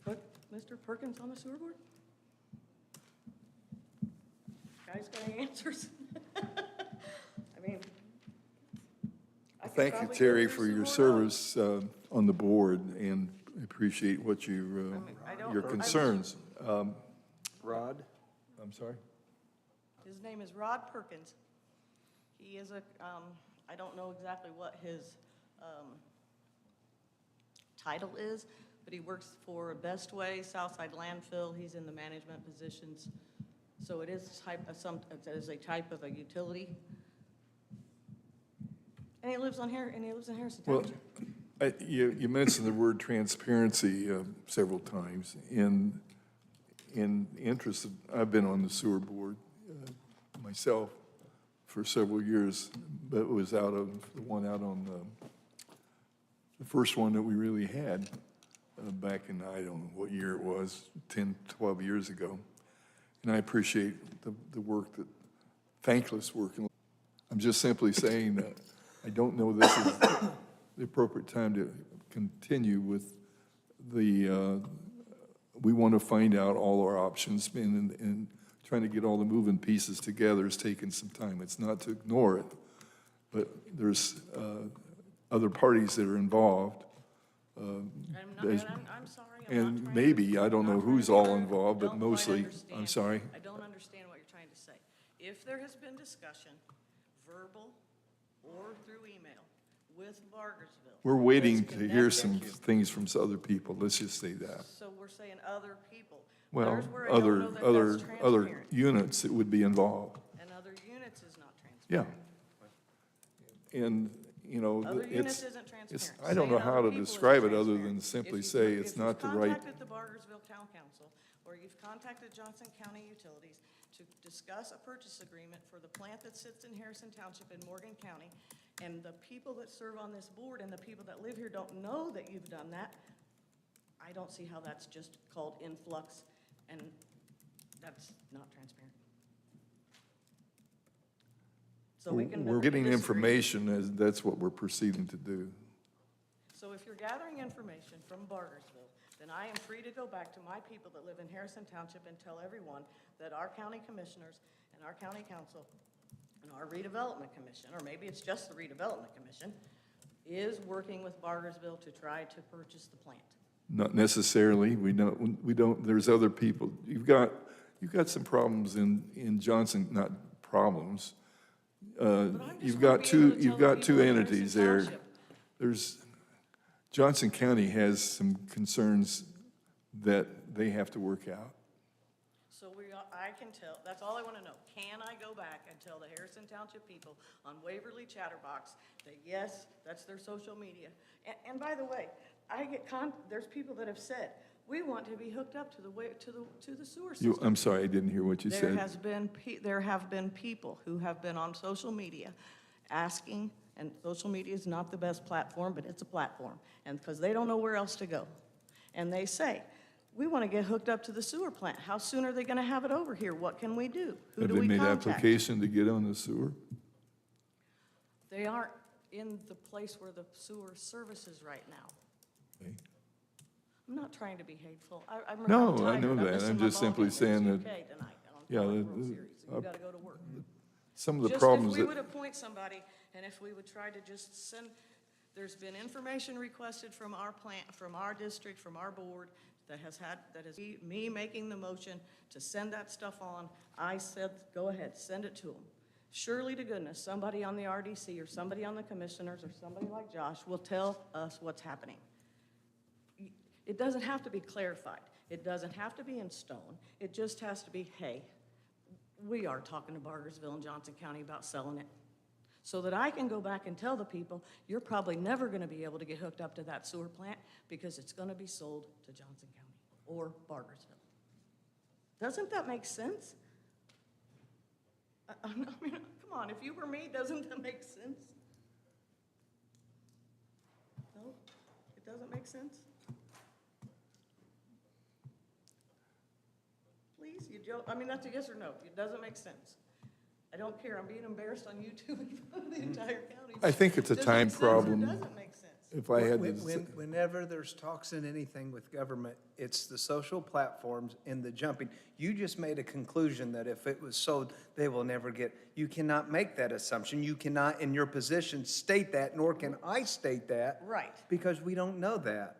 put Mr. Perkins on the sewer board? Guys got any answers? I mean, I could Thank you, probably go Terry, through for some your more notes. service on the board, and I appreciate what you, your concerns. Rod? I'm sorry? His name is Rod Perkins. He is I don't know exactly what his title is, but he works for Best Way, Southside Landfill. He's in the management positions. So it is a type of a utility. And he lives in Harrison Well, Township. you mentioned the word transparency several times. In interest, I've been on the sewer board myself for several years, but it was out of the one out on the first one that we really had back in, I don't know what year it was, 10, 12 years ago. And I appreciate the work that, thankless work. I'm just simply saying that I don't know this is the appropriate time to continue with the, we want to find out all our options, and trying to get all the moving pieces together is taking some time. It's not to ignore it, but there's other parties that are involved. I'm there's- sorry. And maybe, I don't know who's all involved, but mostly, I'm sorry. I don't understand what you're trying to say. If there has been discussion, verbal or through email, with Bargersville. We're waiting with to hear some Connecticut, things from other people, let's just say that. So we're saying other people. Well, There's where I don't know that other that's transparent. units that would be involved, And other units is not transparent. yeah. And, Other units it's, isn't transparent. I don't know Saying how other to people isn't describe it other transparent. than simply If you- say it's not the right. If you've contacted the Bargersville Town Council, or you've contacted Johnson County Utilities to discuss a purchase agreement for the plant that sits in Harrison Township in Morgan County, and the people that serve on this board and the people that live here don't know that you've done that, I don't see how that's just called influx, and that's not transparent. So we can We're getting disagree. information, as that's what we're proceeding to do. So if you're gathering information from Bargersville, then I am free to go back to my people that live in Harrison Township and tell everyone that our county commissioners and our county council and our redevelopment commission, or maybe it's just the redevelopment commission, is working with Bargersville to try to purchase the plant. Not necessarily, we don't, there's other people. You've got some problems in Johnson, not problems. You've got two entities there. Johnson County has some concerns that they have to work out. So I can tell, that's all I want to know. Can I go back and tell the Harrison Township people on Waverly Chatterbox that yes, that's their social media? And by the way, there's people that have said, we want to be hooked up to the sewer system. I'm sorry, I didn't hear what you There said. have been people who have been on social media asking, and social media is not the best platform, but it's a platform, and because they don't know where else to go. And they say, we want to get hooked up to the sewer plant. How soon are they going to have it over here? What can we do? Who do we Have they made contact? application to get on the sewer? They aren't in the place where the sewer service is right now. Okay. I'm not trying to be hateful. I'm No, tired. I know that. missing I'm my just ball simply game saying against that- UK tonight on Yeah, World Series, and you gotta go to work. Some of the Just problems if we that, would appoint somebody, and if we would try to just send, there's been information requested from our plant, from our district, from our board, that is me making the motion to send that stuff on. I said, go ahead, send it to them. Surely to goodness, somebody on the RDC or somebody on the commissioners or somebody like Josh will tell us what's happening. It doesn't have to be clarified. It doesn't have to be in stone. It just has to be, hey, we are talking to Bargersville and Johnson County about selling it. So that I can go back and tell the people, you're probably never gonna be able to get hooked up to that sewer plant because it's gonna be sold to Johnson County or Bargersville. Doesn't that make sense? I mean, come on, if you were me, doesn't that make sense? No, it doesn't make sense? Please, you don't, I mean, that's a yes or no. It doesn't make sense. I don't care. I'm being embarrassed on YouTube in front of the entire county. I think it's a Does it time make sense or problem. doesn't make sense? If I had to, Whenever there's talks in anything with government, it's the social platforms and the jumping. You just made a conclusion that if it was sold, they will never get. You cannot make that assumption. You cannot, in your position, state that, nor can I state that. Right. Because we don't know that.